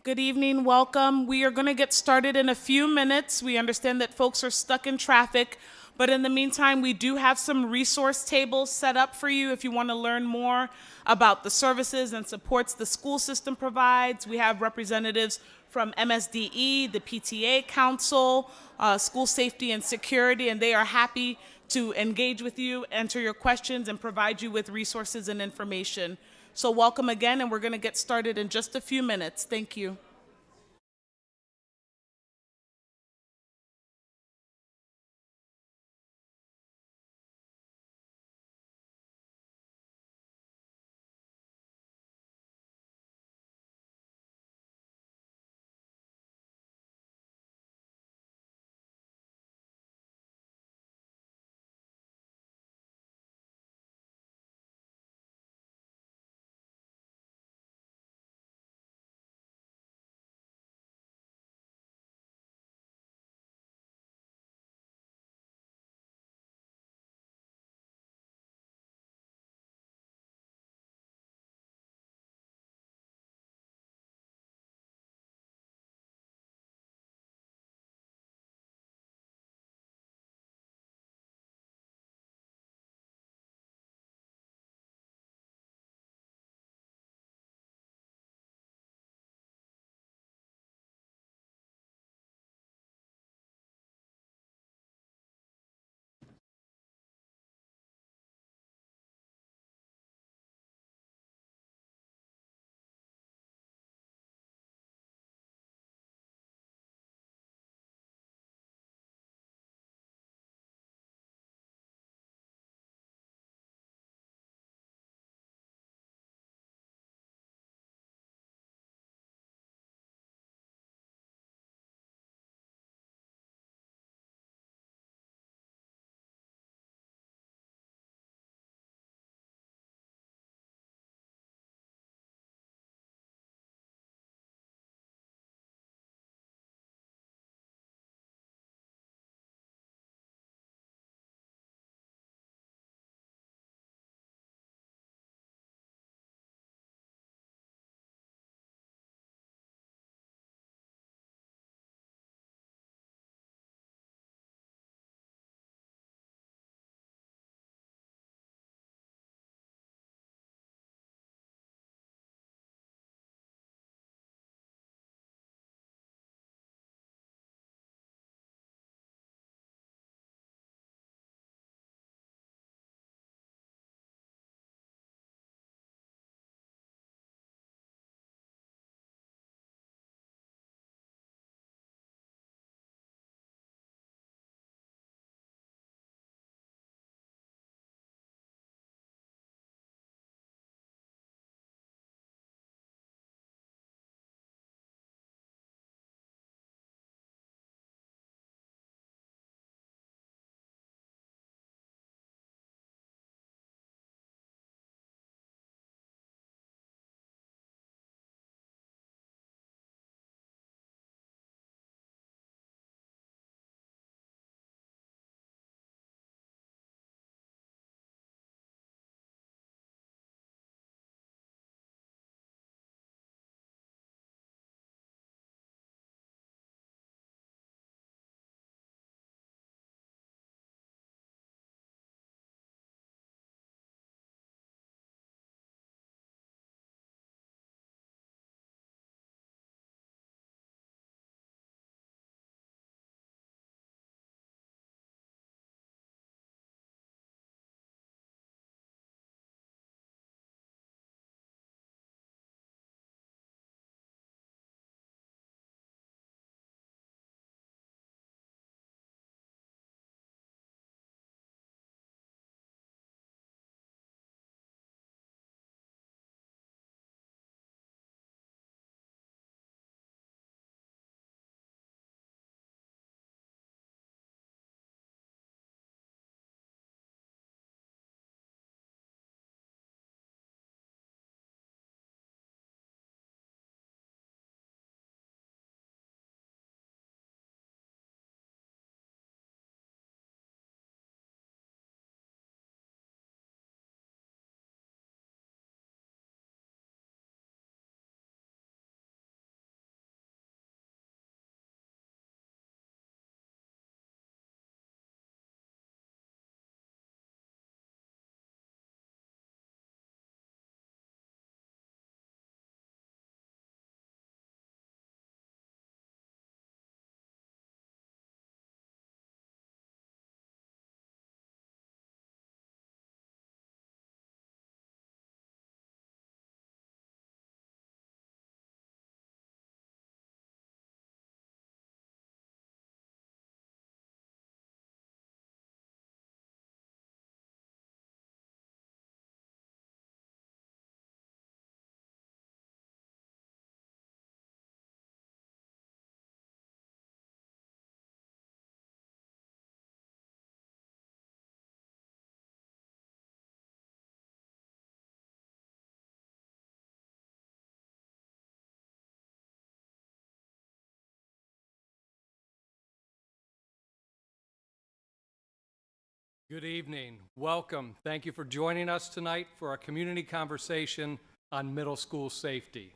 Good evening, welcome. We are going to get started in a few minutes. We understand that folks are stuck in traffic, but in the meantime, we do have some resource tables set up for you if you want to learn more about the services and supports the school system provides. We have representatives from MSDE, the PTA Council, School Safety and Security, and they are happy to engage with you, answer your questions, and provide you with resources and information. So welcome again, and we're going to get started in just a few minutes. Thank you. Good evening. Welcome. Thank you for joining us tonight for our community conversation on middle school safety.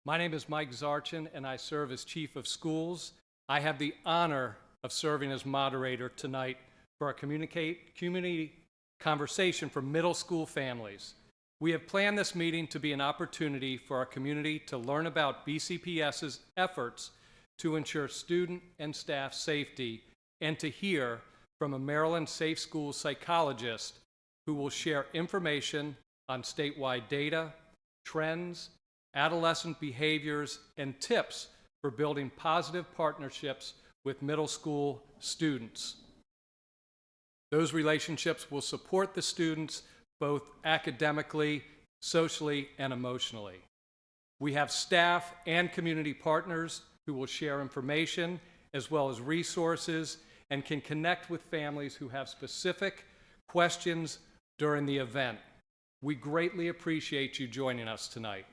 My name is Mike Zarchin, and I serve as Chief of Schools. I have the honor of serving as moderator tonight for our community conversation for middle school families. We have planned this meeting to be an opportunity for our community to learn about BCPS's efforts to ensure student and staff safety and to hear from a Maryland Safe Schools psychologist who will share information on statewide data, trends, adolescent behaviors, and tips for building positive partnerships with middle school students. Those relationships will support the students both academically, socially, and emotionally. We have staff and community partners who will share information as well as resources and can connect with families who have specific questions during the event. We greatly appreciate you joining us tonight.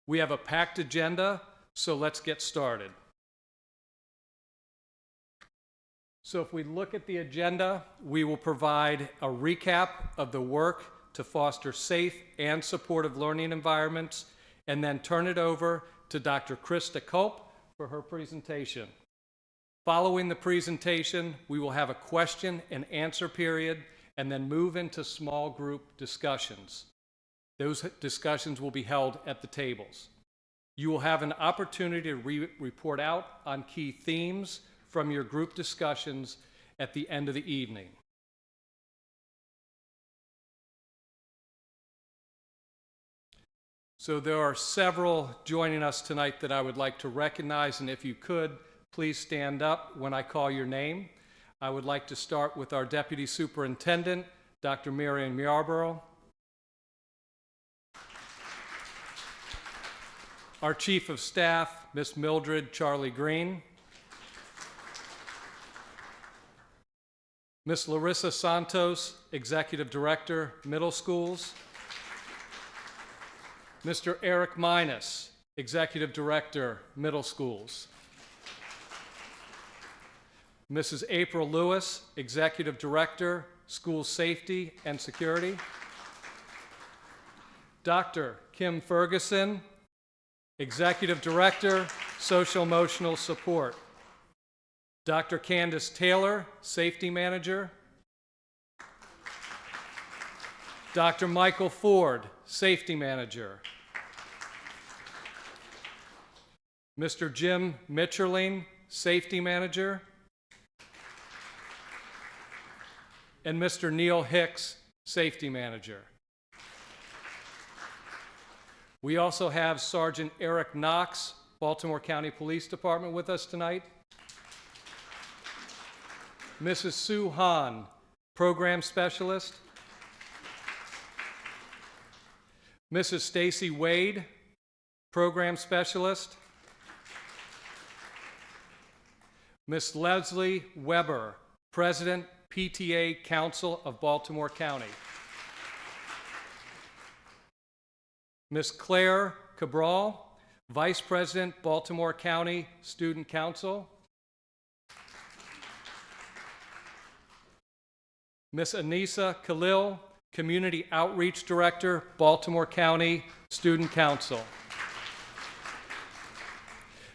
We have a packed agenda, so let's get started. So if we look at the agenda, we will provide a recap of the work to foster safe and supportive learning environments, and then turn it over to Dr. Krista Culp for her presentation. Following the presentation, we will have a question and answer period and then move into small group discussions. Those discussions will be held at the tables. You will have an opportunity to report out on key themes from your group discussions at the end of the evening. So there are several joining us tonight that I would like to recognize, and if you could, please stand up when I call your name. I would like to start with our Deputy Superintendent, Dr. Marion Yarborough. Our Chief of Staff, Ms. Mildred Charlie Green. Ms. Larissa Santos, Executive Director, Middle Schools. Mr. Eric Minus, Executive Director, Middle Schools. Mrs. April Lewis, Executive Director, School Safety and Security. Dr. Kim Ferguson, Executive Director, Social Emotional Support. Dr. Candace Taylor, Safety Manager. Dr. Michael Ford, Safety Manager. Mr. Jim Mitcherling, Safety Manager. And Mr. Neil Hicks, Safety Manager. We also have Sergeant Eric Knox, Baltimore County Police Department, with us tonight. Mrs. Sue Hahn, Program Specialist. Mrs. Stacy Wade, Program Specialist. Miss Leslie Weber, President, PTA Council of Baltimore County. Miss Claire Cabral, Vice President, Baltimore County Student Council. Miss Anissa Khalil, Community Outreach Director, Baltimore County Student Council.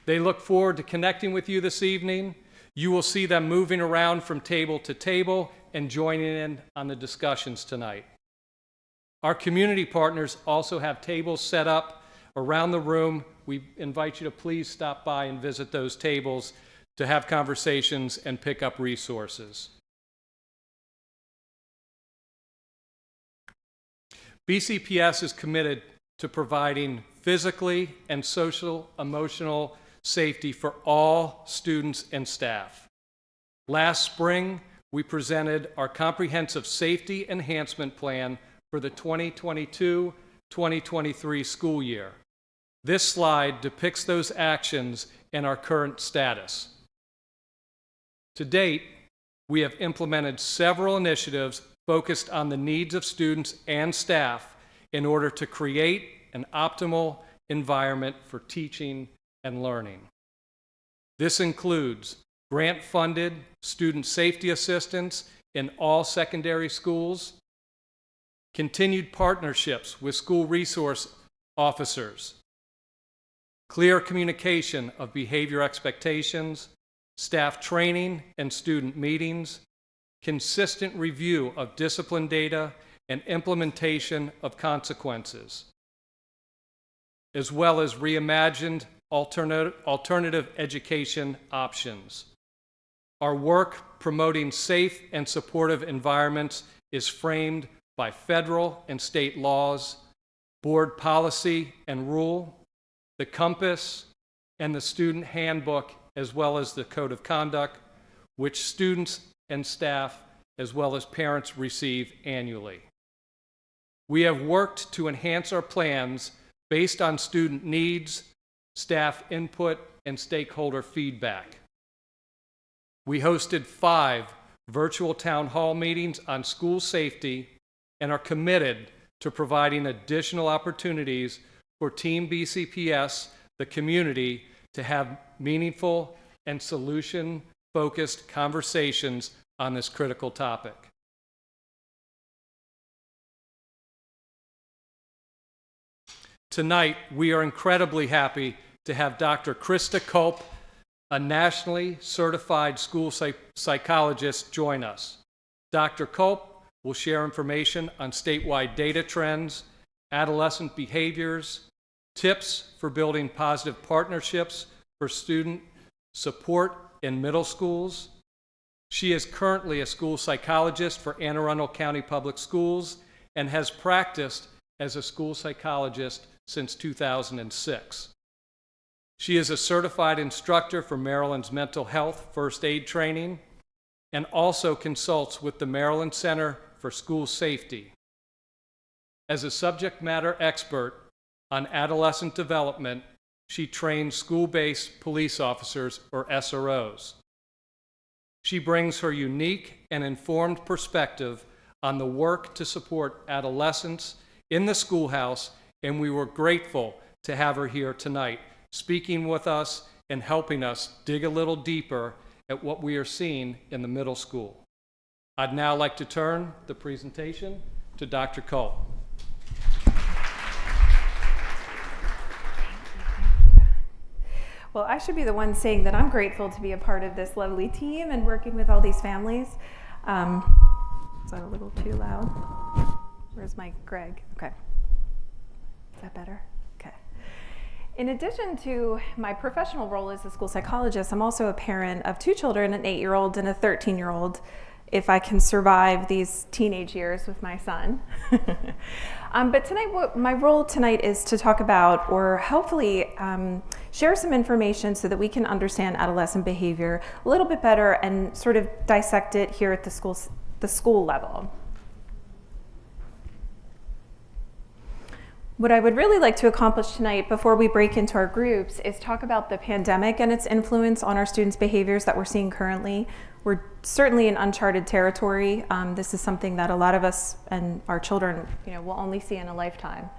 They look forward to connecting with you this evening. You will see them moving around from table to table and joining in on the discussions tonight. Our community partners also have tables set up around the room. We invite you to please stop by and visit those tables to have conversations and pick up resources. BCPS is committed to providing physically and social emotional safety for all students and staff. Last spring, we presented our comprehensive safety enhancement plan for the 2022-2023 school year. This slide depicts those actions and our current status. To date, we have implemented several initiatives focused on the needs of students and staff in order to create an optimal environment for teaching and learning. This includes grant-funded student safety assistance in all secondary schools, continued partnerships with school resource officers, clear communication of behavior expectations, staff training and student meetings, consistent review of discipline data, and implementation of consequences, as well as reimagined alternative education options. Our work promoting safe and supportive environments is framed by federal and state laws, board policy and rule, the compass, and the student handbook, as well as the code of conduct, which students and staff, as well as parents, receive annually. We have worked to enhance our plans based on student needs, staff input, and stakeholder feedback. We hosted 5 virtual town hall meetings on school safety and are committed to providing additional opportunities for Team BCPS, the community, to have meaningful and solution-focused conversations on this critical topic. Tonight, we are incredibly happy to have Dr. Krista Culp, a nationally certified school psychologist, join us. Dr. Culp will share information on statewide data trends, adolescent behaviors, tips for building positive partnerships for student support in middle schools. She is currently a school psychologist for Anne Arundel County Public Schools and has practiced as a school psychologist since 2006. She is a certified instructor for Maryland's mental health first aid training and also consults with the Maryland Center for School Safety. As a subject matter expert on adolescent development, she trains school-based police officers, or SROs. She brings her unique and informed perspective on the work to support adolescents in the schoolhouse, and we were grateful to have her here tonight, speaking with us and helping us dig a little deeper at what we are seeing in the middle school. I'd now like to turn the presentation to Dr. Culp. Well, I should be the one saying that I'm grateful to be a part of this lovely team and working with all these families. Is that a little too loud? Where's my Greg? Okay. Is that better? Okay. In addition to my professional role as a school psychologist, I'm also a parent of 2 children, an 8-year-old and a 13-year-old, if I can survive these teenage years with my son. But tonight, my role tonight is to talk about, or hopefully share some information so that we can understand adolescent behavior a little bit better and sort of dissect it here at the school level. What I would really like to accomplish tonight before we break into our groups is talk about the pandemic and its influence on our students' behaviors that we're seeing currently. We're certainly in uncharted territory. This is something that a lot of us and our children, will only see in a lifetime.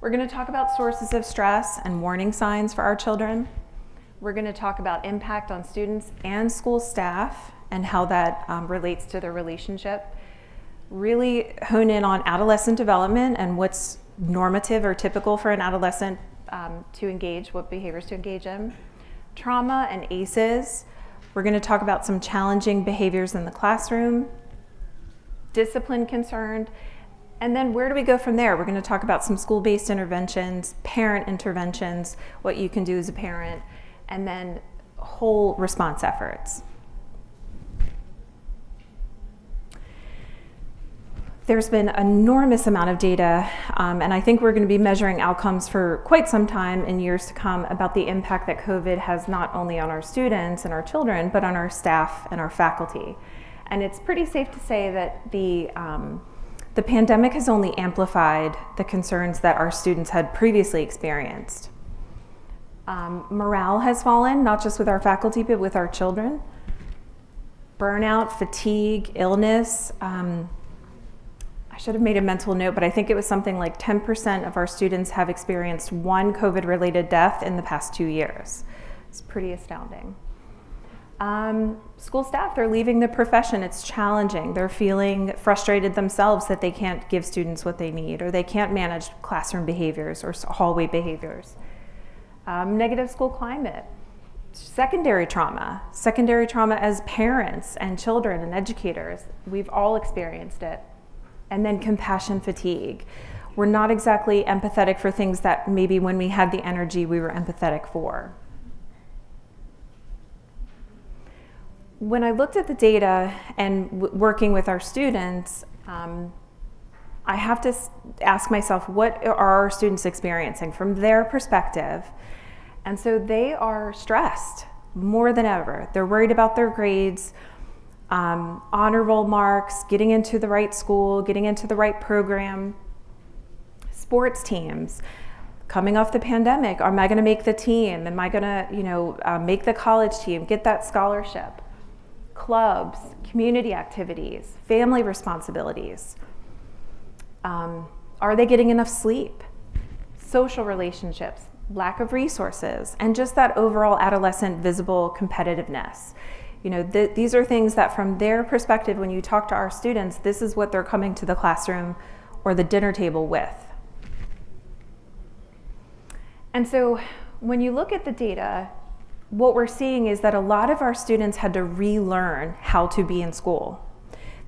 We're going to talk about sources of stress and warning signs for our children. We're going to talk about impact on students and school staff and how that relates to their relationship. Really hone in on adolescent development and what's normative or typical for an adolescent to engage, what behaviors to engage in. Trauma and ACEs. We're going to talk about some challenging behaviors in the classroom, discipline concerned, and then where do we go from there? We're going to talk about some school-based interventions, parent interventions, what you can do as a parent, and then whole response efforts. There's been an enormous amount of data, and I think we're going to be measuring outcomes for quite some time in years to come about the impact that COVID has not only on our students and our children, but on our staff and our faculty. And it's pretty safe to say that the pandemic has only amplified the concerns that our students had previously experienced. Morale has fallen, not just with our faculty, but with our children. Burnout, fatigue, illness. I should have made a mental note, but I think it was something like 10% of our students have experienced one COVID-related death in the past 2 years. It's pretty astounding. School staff, they're leaving the profession. It's challenging. They're feeling frustrated themselves that they can't give students what they need, or they can't manage classroom behaviors or hallway behaviors. Negative school climate, secondary trauma as parents and children and educators. We've all experienced it. And then compassion fatigue. We're not exactly empathetic for things that maybe when we had the energy we were empathetic for. When I looked at the data and working with our students, I have to ask myself, what are our students experiencing from their perspective? And so they are stressed more than ever. They're worried about their grades, honor roll marks, getting into the right school, getting into the right program, sports teams, coming off the pandemic. Am I going to make the team? Am I going to, make the college team, get that scholarship? Clubs, community activities, family responsibilities. Are they getting enough sleep? Social relationships, lack of resources, and just that overall adolescent visible competitiveness. These are things that from their perspective, when you talk to our students, this is what they're coming to the classroom or the dinner table with. And so when you look at the data, what we're seeing is that a lot of our students had to relearn how to be in school.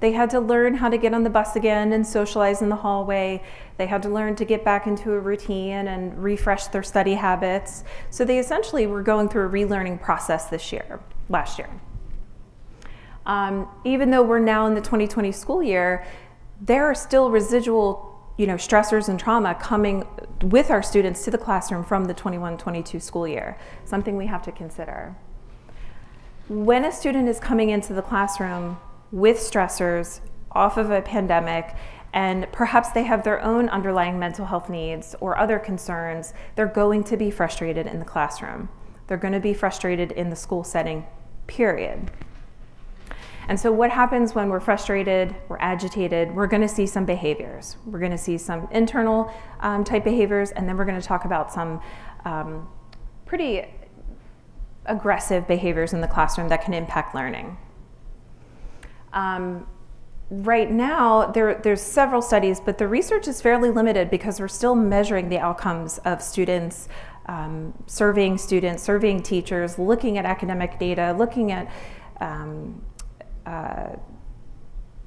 They had to learn how to get on the bus again and socialize in the hallway. They had to learn to get back into a routine and refresh their study habits. So they essentially were going through a relearning process last year. Even though we're now in the 2020 school year, there are still residual stressors and trauma coming with our students to the classroom from the 21-22 school year, something we have to consider. When a student is coming into the classroom with stressors off of a pandemic, and perhaps they have their own underlying mental health needs or other concerns, they're going to be frustrated in the classroom. They're going to be frustrated in the school setting, period. And so what happens when we're frustrated, we're agitated, we're going to see some behaviors. We're going to see some internal type behaviors, and then we're going to talk about some pretty aggressive behaviors in the classroom that can impact learning. Right now, there's several studies, but the research is fairly limited because we're still measuring the outcomes of students, surveying teachers, looking at academic data, looking at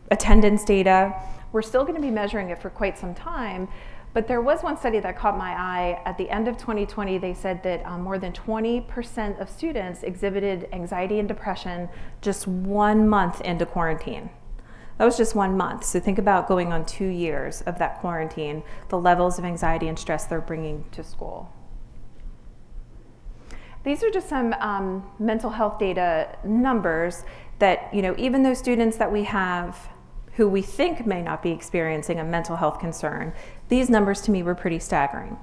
attendance data. We're still going to be measuring it for quite some time, but there was one study that caught my eye. At the end of 2020, they said that more than 20% of students exhibited anxiety and depression just 1 month into quarantine. That was just 1 month. So think about going on 2 years of that quarantine, the levels of anxiety and stress they're bringing to school. These are just some mental health data numbers that, even those students that we have who we think may not be experiencing a mental health concern, these numbers to me were pretty staggering.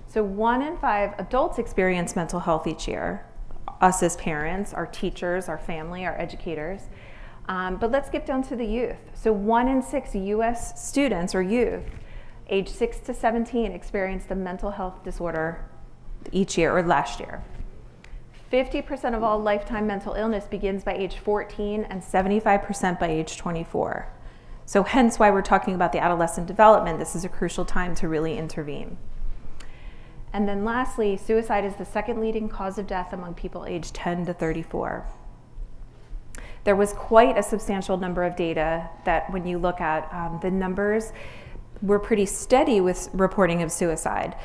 So 1 in 5 adults experience mental health each year, us as parents, our teachers, our family, our educators. But let's get down to the youth. So 1 in 6 US students or youth age 6 to 17 experienced a mental health disorder each year or last year. 50% of all lifetime mental illness begins by age 14 and 75% by age 24. So hence why we're talking about the adolescent development. This is a crucial time to really intervene. And then lastly, suicide is the second leading cause of death among people aged 10 to 34. There was quite a substantial number of data that when you look at the numbers were pretty steady with reporting of suicide.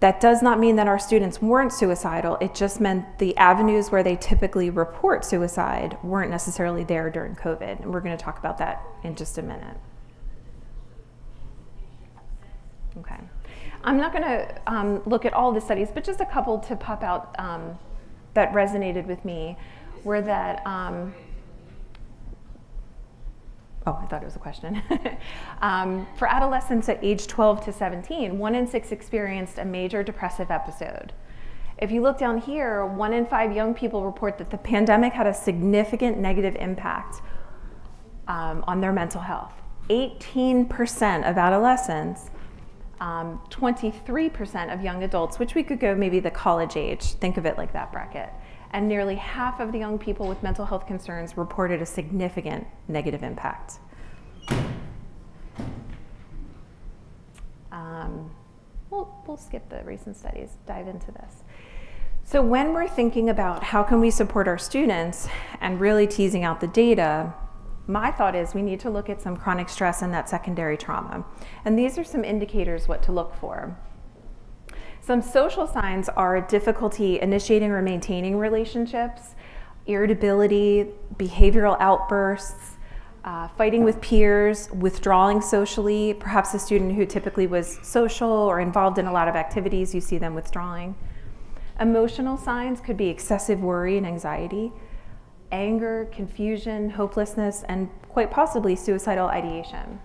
That does not mean that our students weren't suicidal. It just meant the avenues where they typically report suicide weren't necessarily there during COVID. And we're going to talk about that in just a minute. Okay. I'm not going to look at all the studies, but just a couple to pop out that resonated with me were that, I thought it was a question. For adolescents at age 12 to 17, 1 in 6 experienced a major depressive episode. If you look down here, 1 in 5 young people report that the pandemic had a significant negative impact on their mental health. 18% of adolescents, 23% of young adults, which we could go maybe the college age, think of it like that bracket, and nearly half of the young people with mental health concerns reported a significant negative impact. We'll skip the recent studies, dive into this. So when we're thinking about how can we support our students and really teasing out the data, my thought is we need to look at some chronic stress and that secondary trauma. And these are some indicators what to look for. Some social signs are difficulty initiating or maintaining relationships, irritability, behavioral outbursts, fighting with peers, withdrawing socially, perhaps a student who typically was social or involved in a lot of activities, you see them withdrawing. Emotional signs could be excessive worry and anxiety, anger, confusion, hopelessness, and quite possibly suicidal ideation.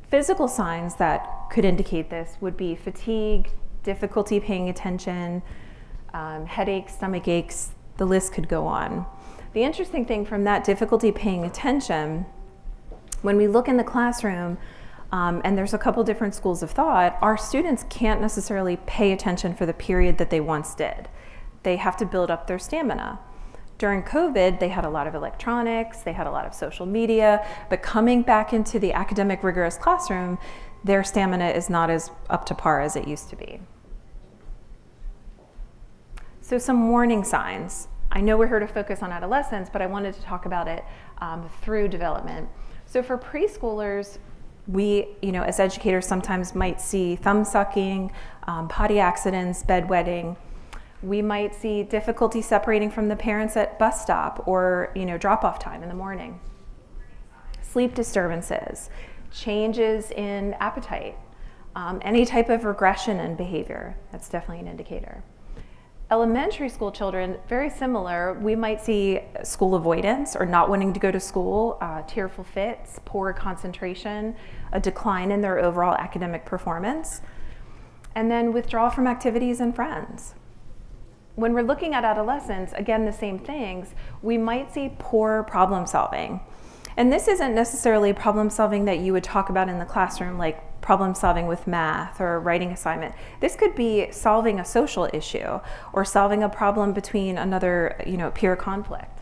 Physical signs that could indicate this would be fatigue, difficulty paying attention, headaches, stomach aches, the list could go on. The interesting thing from that difficulty paying attention, when we look in the classroom, and there's a couple different schools of thought, our students can't necessarily pay attention for the period that they once did. They have to build up their stamina. During COVID, they had a lot of electronics, they had a lot of social media, but coming back into the academic rigorous classroom, their stamina is not as up to par as it used to be. So some warning signs. I know we're here to focus on adolescence, but I wanted to talk about it through development. So for preschoolers, we, as educators sometimes might see thumb sucking, potty accidents, bedwetting. We might see difficulty separating from the parents at bus stop or, drop-off time in the morning. Sleep disturbances, changes in appetite, any type of regression in behavior, that's definitely an indicator. Elementary school children, very similar. We might see school avoidance or not wanting to go to school, tearful fits, poor concentration, a decline in their overall academic performance, and then withdrawal from activities and friends. When we're looking at adolescents, again, the same things, we might see poor problem solving. And this isn't necessarily problem solving that you would talk about in the classroom, like problem solving with math or writing assignment. This could be solving a social issue or solving a problem between another, peer conflict.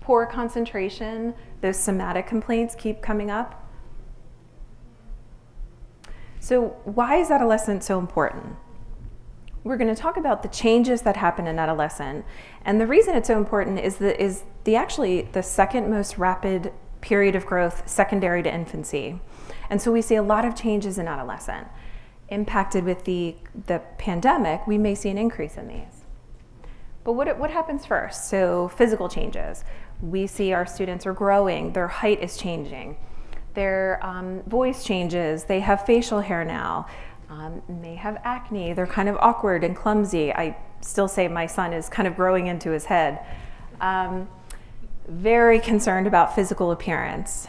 Poor concentration, those somatic complaints keep coming up. So why is adolescence so important? We're going to talk about the changes that happen in adolescence, and the reason it's so important is actually the second most rapid period of growth secondary to infancy. And so we see a lot of changes in adolescent. Impacted with the pandemic, we may see an increase in these. But what happens first? So physical changes. We see our students are growing, their height is changing, their voice changes, they have facial hair now, may have acne, they're kind of awkward and clumsy. I still say my son is kind of growing into his head. Very concerned about physical appearance.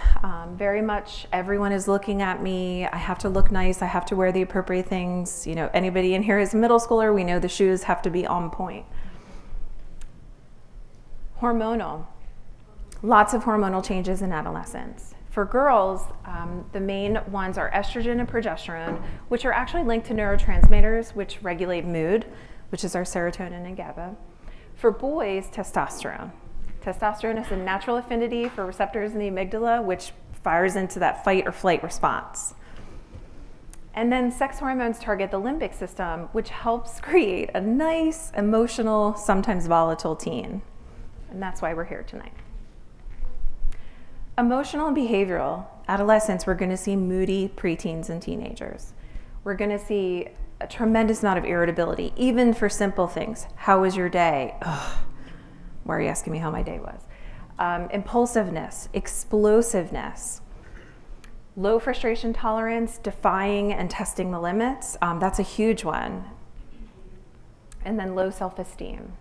Very much everyone is looking at me. I have to look nice. I have to wear the appropriate things. Anybody in here is a middle schooler. We know the shoes have to be on point. Hormonal. Lots of hormonal changes in adolescence. For girls, the main ones are estrogen and progesterone, which are actually linked to neurotransmitters, which regulate mood, which is our serotonin and GABA. For boys, testosterone. Testosterone has a natural affinity for receptors in the amygdala, which fires into that fight or flight response. And then sex hormones target the limbic system, which helps create a nice, emotional, sometimes volatile teen. And that's why we're here tonight. Emotional and behavioral. Adolescents, we're going to see moody preteens and teenagers. We're going to see a tremendous amount of irritability, even for simple things. How was your day? Ugh. Why are you asking me how my day was? Impulsiveness, explosiveness, low frustration tolerance, defying and testing the limits. That's a huge one. And then low self-esteem.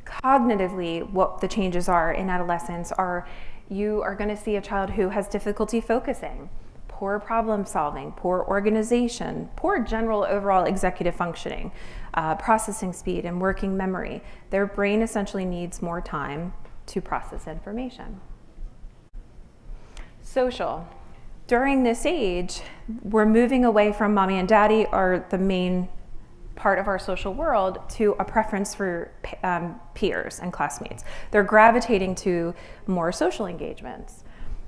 Cognitively, what the changes are in adolescence are you are going to see a child who has difficulty focusing, poor problem solving, poor organization, poor general overall executive functioning, processing speed and working memory. Their brain essentially needs more time to process information. Social. During this age, we're moving away from mommy and daddy are the main part of our social world to a preference for peers and classmates. They're gravitating to more social engagements.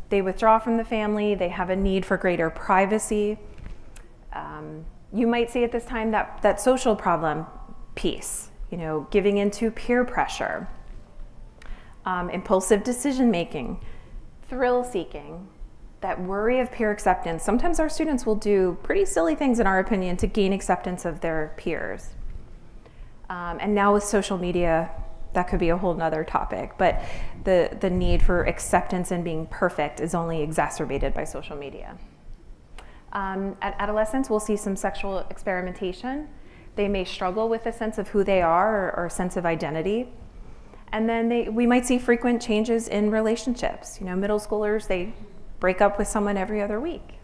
They withdraw from the family, they have a need for greater privacy. You might see at this time that social problem piece, giving into peer pressure, impulsive decision making, thrill seeking, that worry of peer acceptance. Sometimes our students will do pretty silly things, in our opinion, to gain acceptance of their peers. And now with social media, that could be a whole nother topic, but the need for acceptance and being perfect is only exacerbated by social media. At adolescence, we'll see some sexual experimentation. They may struggle with a sense of who they are or a sense of identity. And then we might see frequent changes in relationships. Middle schoolers, they break up with someone every other week.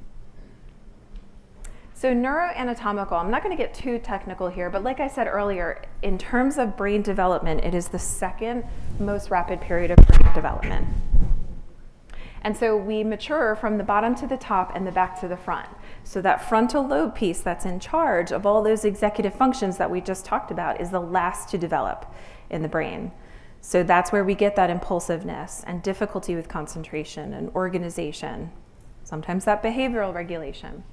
So neuroanatomical, I'm not going to get too technical here, but like I said earlier, in terms of brain development, it is the second most rapid period of brain development. And so we mature from the bottom to the top and the back to the front. So that frontal lobe piece that's in charge of all those executive functions that we just talked about is the last to develop in the brain. So that's where we get that impulsiveness and difficulty with concentration and organization, sometimes that behavioral regulation.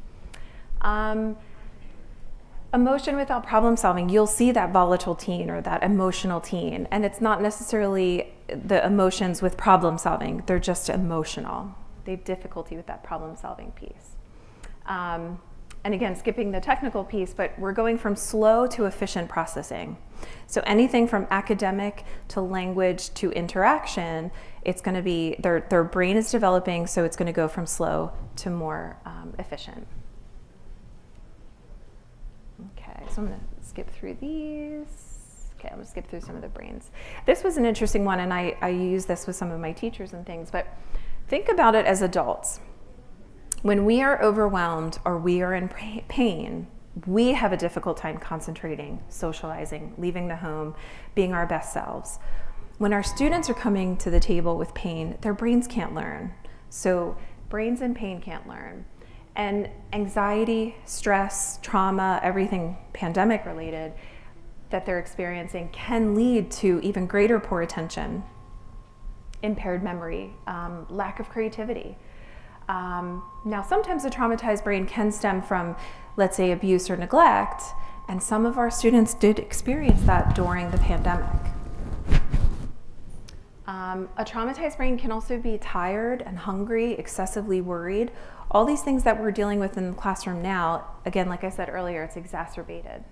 Emotion without problem solving, you'll see that volatile teen or that emotional teen, and it's not necessarily the emotions with problem solving, they're just emotional. They have difficulty with that problem solving piece. And again, skipping the technical piece, but we're going from slow to efficient processing. So anything from academic to language to interaction, it's going to be, their brain is developing, so it's going to go from slow to more efficient. Okay, so I'm going to skip through these. Okay, I'm going to skip through some of the brains. This was an interesting one, and I use this with some of my teachers and things, but think about it as adults. When we are overwhelmed or we are in pain, we have a difficult time concentrating, socializing, leaving the home, being our best selves. When our students are coming to the table with pain, their brains can't learn. So brains in pain can't learn. And anxiety, stress, trauma, everything pandemic related that they're experiencing can lead to even greater poor attention, impaired memory, lack of creativity. Now, sometimes a traumatized brain can stem from, let's say, abuse or neglect, and some of our students did experience that during the pandemic. A traumatized brain can also be tired and hungry, excessively worried. All these things that we're dealing with in the classroom now, again, like I said earlier, it's exacerbated.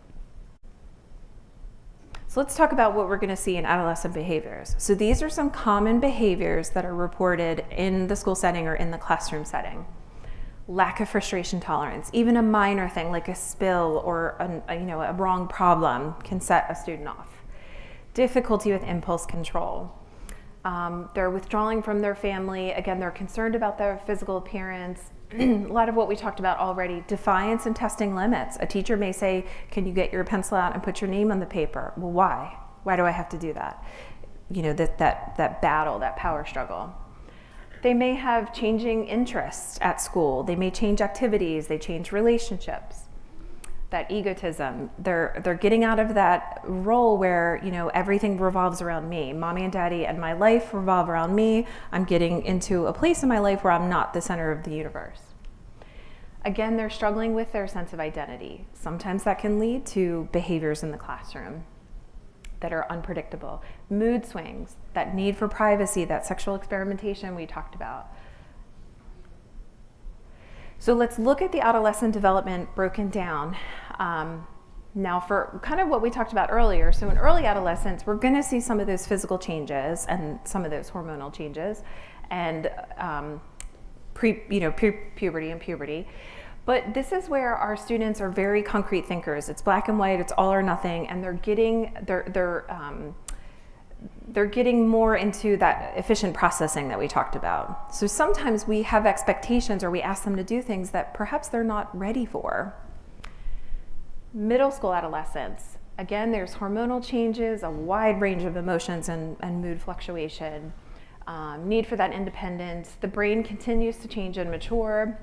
So let's talk about what we're going to see in adolescent behaviors. So these are some common behaviors that are reported in the school setting or in the classroom setting. Lack of frustration tolerance, even a minor thing like a spill or a wrong problem can set a student off. Difficulty with impulse control. They're withdrawing from their family. Again, they're concerned about their physical appearance. A lot of what we talked about already, defiance and testing limits. A teacher may say, can you get your pencil out and put your name on the paper? Well, why? Why do I have to do that? That battle, that power struggle. They may have changing interests at school. They may change activities. They change relationships. That egotism, they're getting out of that role where, everything revolves around me. Mommy and daddy and my life revolve around me. I'm getting into a place in my life where I'm not the center of the universe. Again, they're struggling with their sense of identity. Sometimes that can lead to behaviors in the classroom that are unpredictable. Mood swings, that need for privacy, that sexual experimentation we talked about. So let's look at the adolescent development broken down. Now for kind of what we talked about earlier. So in early adolescence, we're going to see some of those physical changes and some of those hormonal changes and puberty and puberty. But this is where our students are very concrete thinkers. It's black and white, it's all or nothing, and they're getting more into that efficient processing that we talked about. So sometimes we have expectations or we ask them to do things that perhaps they're not ready for. Middle school adolescence, again, there's hormonal changes, a wide range of emotions and mood fluctuation, need for that independence. The brain continues to change and mature.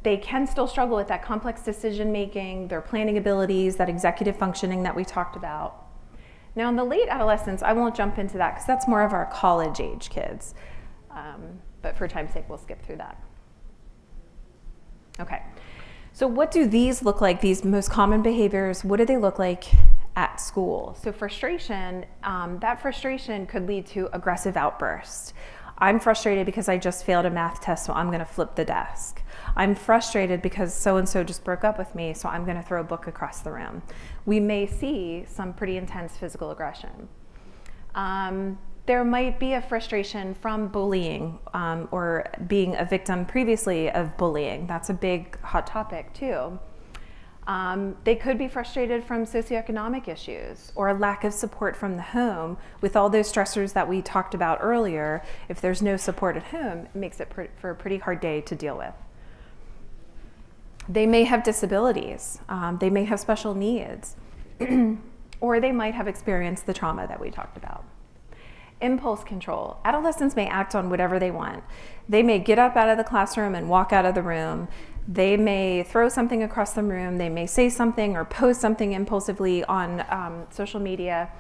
they can still struggle with that complex decision making, their planning abilities, that executive functioning that we talked about. Now in the late adolescence, I won't jump into that because that's more of our college age kids. But for time's sake, we'll skip through that. Okay, so what do these look like, these most common behaviors? What do they look like at school? So frustration, that frustration could lead to aggressive outbursts. I'm frustrated because I just failed a math test, so I'm gonna flip the desk. I'm frustrated because so-and-so just broke up with me, so I'm gonna throw a book across the room. We may see some pretty intense physical aggression. There might be a frustration from bullying or being a victim previously of bullying. That's a big hot topic too. They could be frustrated from socioeconomic issues or a lack of support from the home. With all those stressors that we talked about earlier, if there's no support at home, it makes it for a pretty hard day to deal with. They may have disabilities. They may have special needs. Or they might have experienced the trauma that we talked about. Impulse control. Adolescents may act on whatever they want. They may get up out of the classroom and walk out of the room. They may throw something across the room. They may say something or post something impulsively on social media,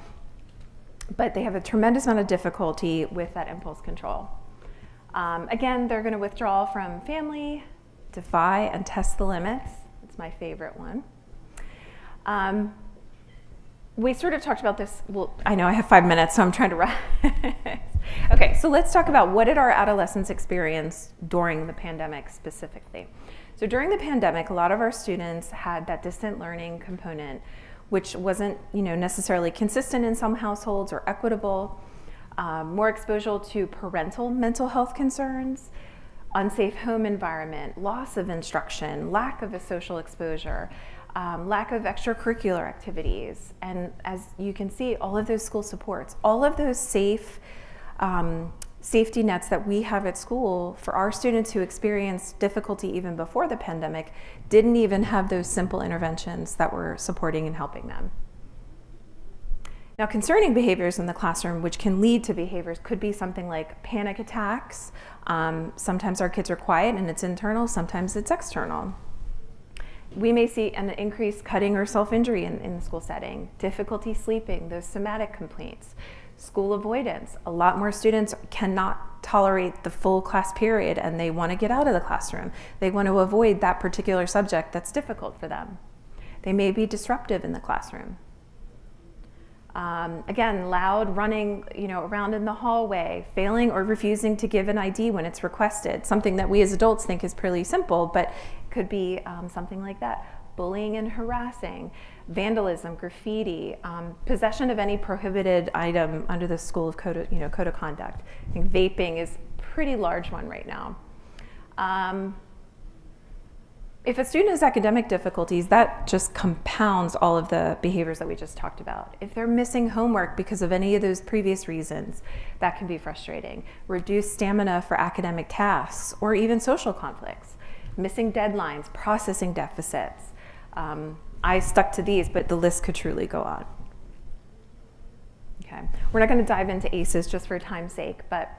but they have a tremendous amount of difficulty with that impulse control. Again, they're going to withdraw from family, defy and test the limits. It's my favorite one. We sort of talked about this. Well, I know I have 5 minutes, so I'm trying to wrap. Okay, so let's talk about what did our adolescents experience during the pandemic specifically. So during the pandemic, a lot of our students had that distant learning component, which wasn't, necessarily consistent in some households or equitable. More exposure to parental mental health concerns, unsafe home environment, loss of instruction, lack of a social exposure. Lack of extracurricular activities, and as you can see, all of those school supports, all of those safety nets that we have at school for our students who experienced difficulty even before the pandemic didn't even have those simple interventions that were supporting and helping them. Now, concerning behaviors in the classroom, which can lead to behaviors, could be something like panic attacks. Sometimes our kids are quiet and it's internal, sometimes it's external. We may see an increased cutting or self-injury in the school setting, difficulty sleeping, those somatic complaints, school avoidance. A lot more students cannot tolerate the full class period and they want to get out of the classroom. They want to avoid that particular subject that's difficult for them. They may be disruptive in the classroom. Again, loud running, around in the hallway, failing or refusing to give an ID when it's requested, something that we as adults think is pretty simple, but could be something like that. Bullying and harassing, vandalism, graffiti, possession of any prohibited item under the school of code of conduct. I think vaping is a pretty large one right now. If a student has academic difficulties, that just compounds all of the behaviors that we just talked about. If they're missing homework because of any of those previous reasons, that can be frustrating. Reduced stamina for academic tasks or even social conflicts. Missing deadlines, processing deficits. I stuck to these, but the list could truly go on. Okay, we're not going to dive into ACEs just for time's sake, but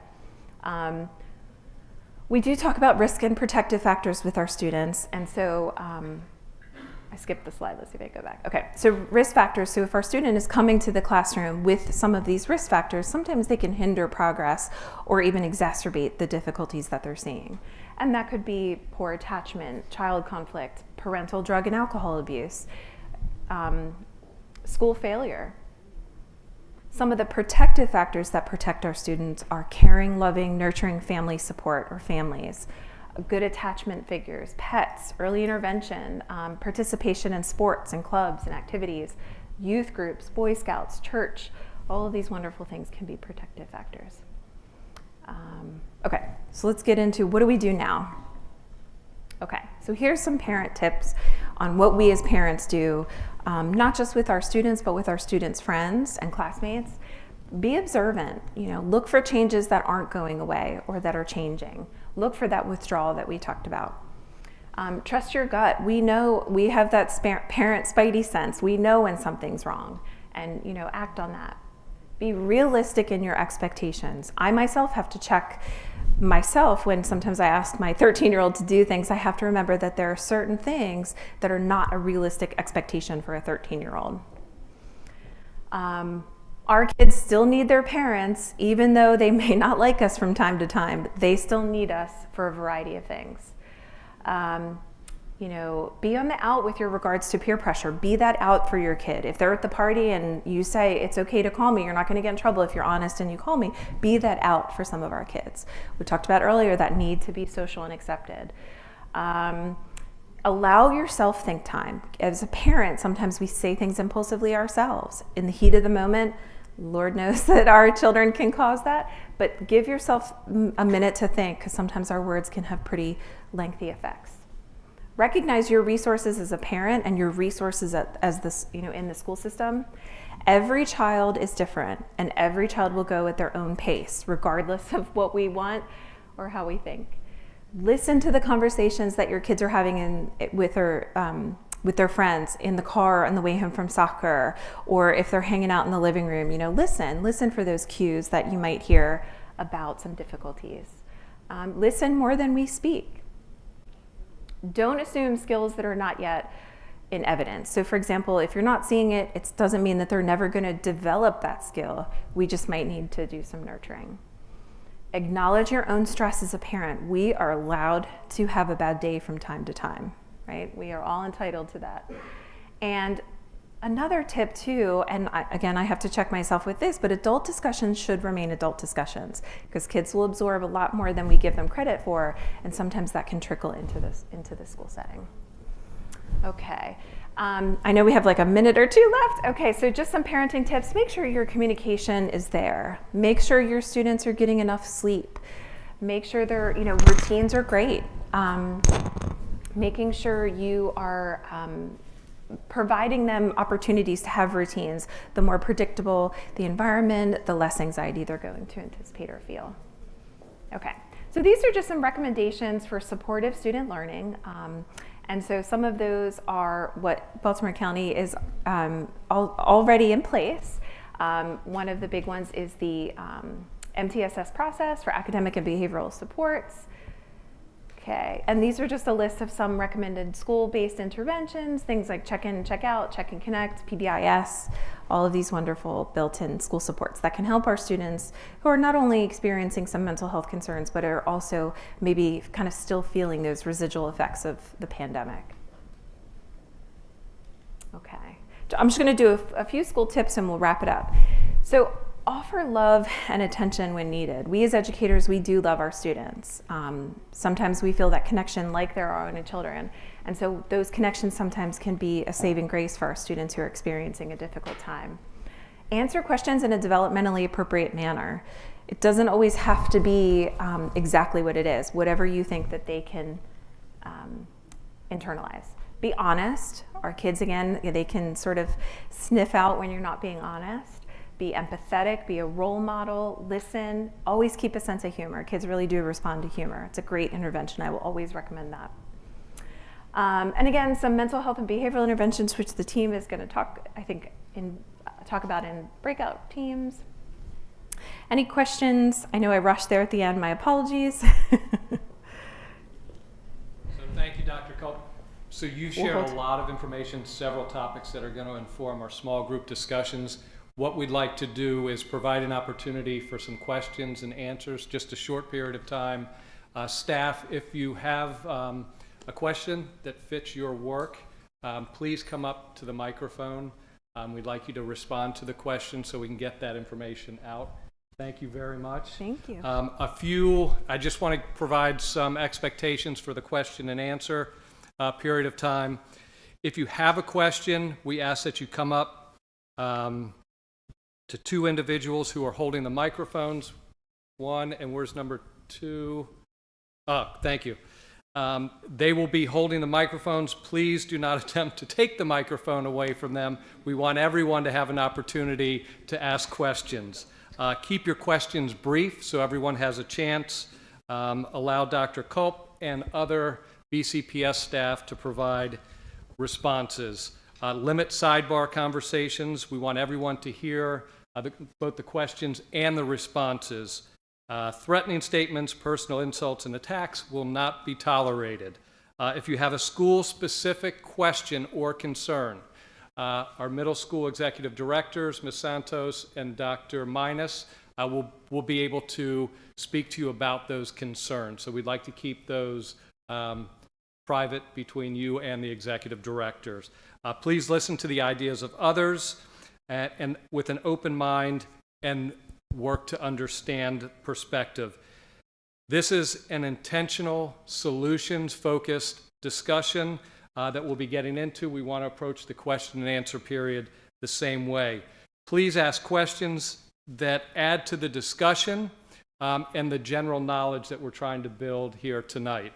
we do talk about risk and protective factors with our students, and so I skipped the slide. Let's see if I go back. Okay, so risk factors. So if our student is coming to the classroom with some of these risk factors, sometimes they can hinder progress or even exacerbate the difficulties that they're seeing. And that could be poor attachment, child conflict, parental drug and alcohol abuse, school failure. Some of the protective factors that protect our students are caring, loving, nurturing family support or families, good attachment figures, pets, early intervention, participation in sports and clubs and activities, youth groups, Boy Scouts, church. All of these wonderful things can be protective factors. Okay, so let's get into what do we do now? Okay, so here's some parent tips on what we as parents do, not just with our students, but with our students' friends and classmates. Be observant, look for changes that aren't going away or that are changing. Look for that withdrawal that we talked about. Trust your gut. We know, we have that parent spidey sense. We know when something's wrong and, act on that. Be realistic in your expectations. I myself have to check myself, when sometimes I ask my 13-year-old to do things, I have to remember that there are certain things that are not a realistic expectation for a 13-year-old. Our kids still need their parents, even though they may not like us from time to time. They still need us for a variety of things. Be on the out with your regards to peer pressure. Be that out for your kid. If they're at the party and you say, it's okay to call me, you're not going to get in trouble if you're honest and you call me, be that out for some of our kids. We talked about earlier that need to be social and accepted. Allow yourself think time. As a parent, sometimes we say things impulsively ourselves. In the heat of the moment, Lord knows that our children can cause that, but give yourself a minute to think, because sometimes our words can have pretty lengthy effects. Recognize your resources as a parent and your resources as this, in the school system. Every child is different, and every child will go at their own pace, regardless of what we want or how we think. Listen to the conversations that your kids are having with their friends in the car on the way home from soccer, or if they're hanging out in the living room. Listen for those cues that you might hear about some difficulties. Listen more than we speak. Don't assume skills that are not yet in evidence. So for example, if you're not seeing it, it doesn't mean that they're never going to develop that skill. We just might need to do some nurturing. Acknowledge your own stress as a parent. We are allowed to have a bad day from time to time, right? We are all entitled to that. And another tip too, and I have to check myself with this, but adult discussions should remain adult discussions, because kids will absorb a lot more than we give them credit for, and sometimes that can trickle into the school setting. Okay, I know we have like a minute or two left. Okay, so just some parenting tips. Make sure your communication is there. Make sure your students are getting enough sleep. Make sure their routines are great. Making sure you are providing them opportunities to have routines. The more predictable the environment, the less anxiety they're going to anticipate or feel. Okay, so these are just some recommendations for supportive student learning. And so some of those are what Baltimore County is already in place. One of the big ones is the MTSS process for academic and behavioral supports. Okay, and these are just a list of some recommended school-based interventions, things like check-in, check-out, check-in connect, PBIS, all of these wonderful built-in school supports that can help our students who are not only experiencing some mental health concerns, but are also maybe kind of still feeling those residual effects of the pandemic. Okay, I'm just gonna do a few school tips and we'll wrap it up. So, offer love and attention when needed. We as educators, we do love our students. Sometimes we feel that connection like they're our own children. And so those connections sometimes can be a saving grace for our students who are experiencing a difficult time. Answer questions in a developmentally appropriate manner. It doesn't always have to be exactly what it is, whatever you think that they can internalize. Be honest. Our kids, again, they can sort of sniff out when you're not being honest. Be empathetic, be a role model, listen, always keep a sense of humor. Kids really do respond to humor. It's a great intervention. I will always recommend that. And again, some mental health and behavioral interventions, which the team is going to talk about in breakout teams. Any questions? I know I rushed there at the end. My apologies. So thank you, Dr. Culp. So you shared a lot of information, several topics that are going to inform our small group discussions. What we'd like to do is provide an opportunity for some questions and answers, just a short period of time. Staff, if you have a question that fits your work, please come up to the microphone. We'd like you to respond to the question so we can get that information out. Thank you very much. Thank you. I just want to provide some expectations for the question and answer period of time. If you have a question, we ask that you come up to two individuals who are holding the microphones. One, and where's number two? Oh, thank you. They will be holding the microphones. Please do not attempt to take the microphone away from them. We want everyone to have an opportunity to ask questions. Keep your questions brief so everyone has a chance. Allow Dr. Culp and other BCPS staff to provide responses. Limit sidebar conversations. We want everyone to hear both the questions and the responses. Threatening statements, personal insults, and attacks will not be tolerated. If you have a school-specific question or concern, our middle school executive directors, Ms. Santos and Dr. Minus, will be able to speak to you about those concerns. So we'd like to keep those private between you and the executive directors. Please listen to the ideas of others and with an open mind and work to understand perspective. This is an intentional, solutions-focused discussion that we'll be getting into. We want to approach the question and answer period the same way. Please ask questions that add to the discussion and the general knowledge that we're trying to build here tonight.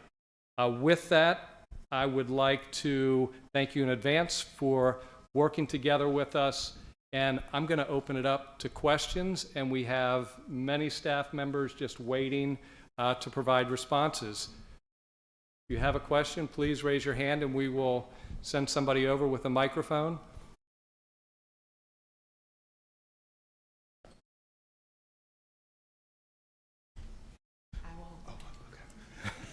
With that, I would like to thank you in advance for working together with us, and I'm going to open it up to questions, and we have many staff members just waiting to provide responses. If you have a question, please raise your hand and we will send somebody over with a microphone.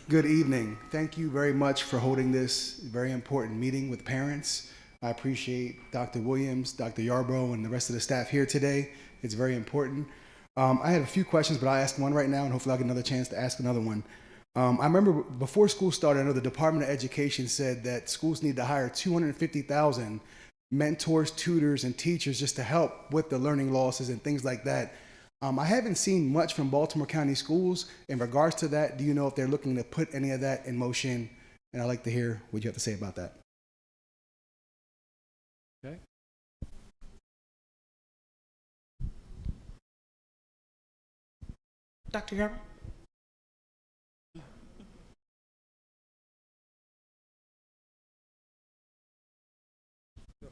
Good evening. Thank you very much for holding this very important meeting with parents. I appreciate Dr. Williams, Dr. Yarbrough, and the rest of the staff here today. It's very important. I have a few questions, but I'll ask one right now, and hopefully I'll get another chance to ask another one. I remember before school started, I know the Department of Education said that schools need to hire 250,000 mentors, tutors, and teachers just to help with the learning losses and things like that. I haven't seen much from Baltimore County Schools in regards to that. Do you know if they're looking to put any of that in motion? And I'd like to hear what you have to say about that. Okay. Dr. Yarbrough?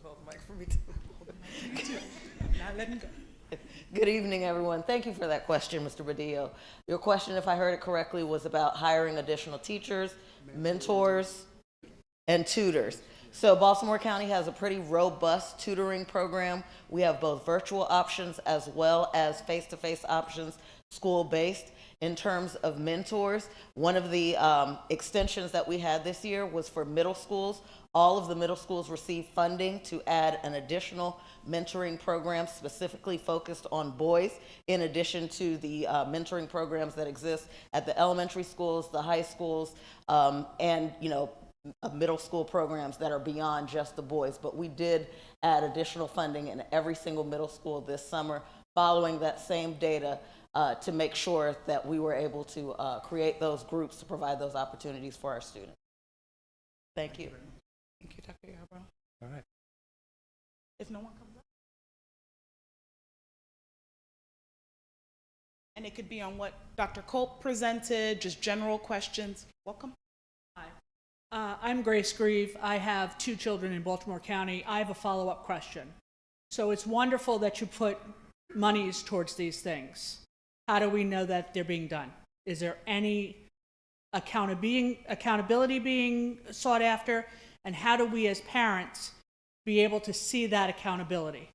Hold the mic for me too. Not letting go. Good evening, everyone. Thank you for that question, Mr. Badillo. Your question, if I heard it correctly, was about hiring additional teachers, mentors, and tutors. So Baltimore County has a pretty robust tutoring program. We have both virtual options as well as face-to-face options, school-based. In terms of mentors, one of the extensions that we had this year was for middle schools. All of the middle schools received funding to add an additional mentoring program specifically focused on boys, in addition to the mentoring programs that exist at the elementary schools, the high schools, and middle school programs that are beyond just the boys. But we did add additional funding in every single middle school this summer, following that same data to make sure that we were able to create those groups to provide those opportunities for our students. Thank you. Thank you, Dr. Yarbrough. All right. If no one comes up. And it could be on what Dr. Culp presented, just general questions. Welcome. Hi. I'm Grace Grieve. I have 2 children in Baltimore County. I have a follow-up question. So it's wonderful that you put monies towards these things. How do we know that they're being done? Is there any accountability being sought after? And how do we as parents be able to see that accountability?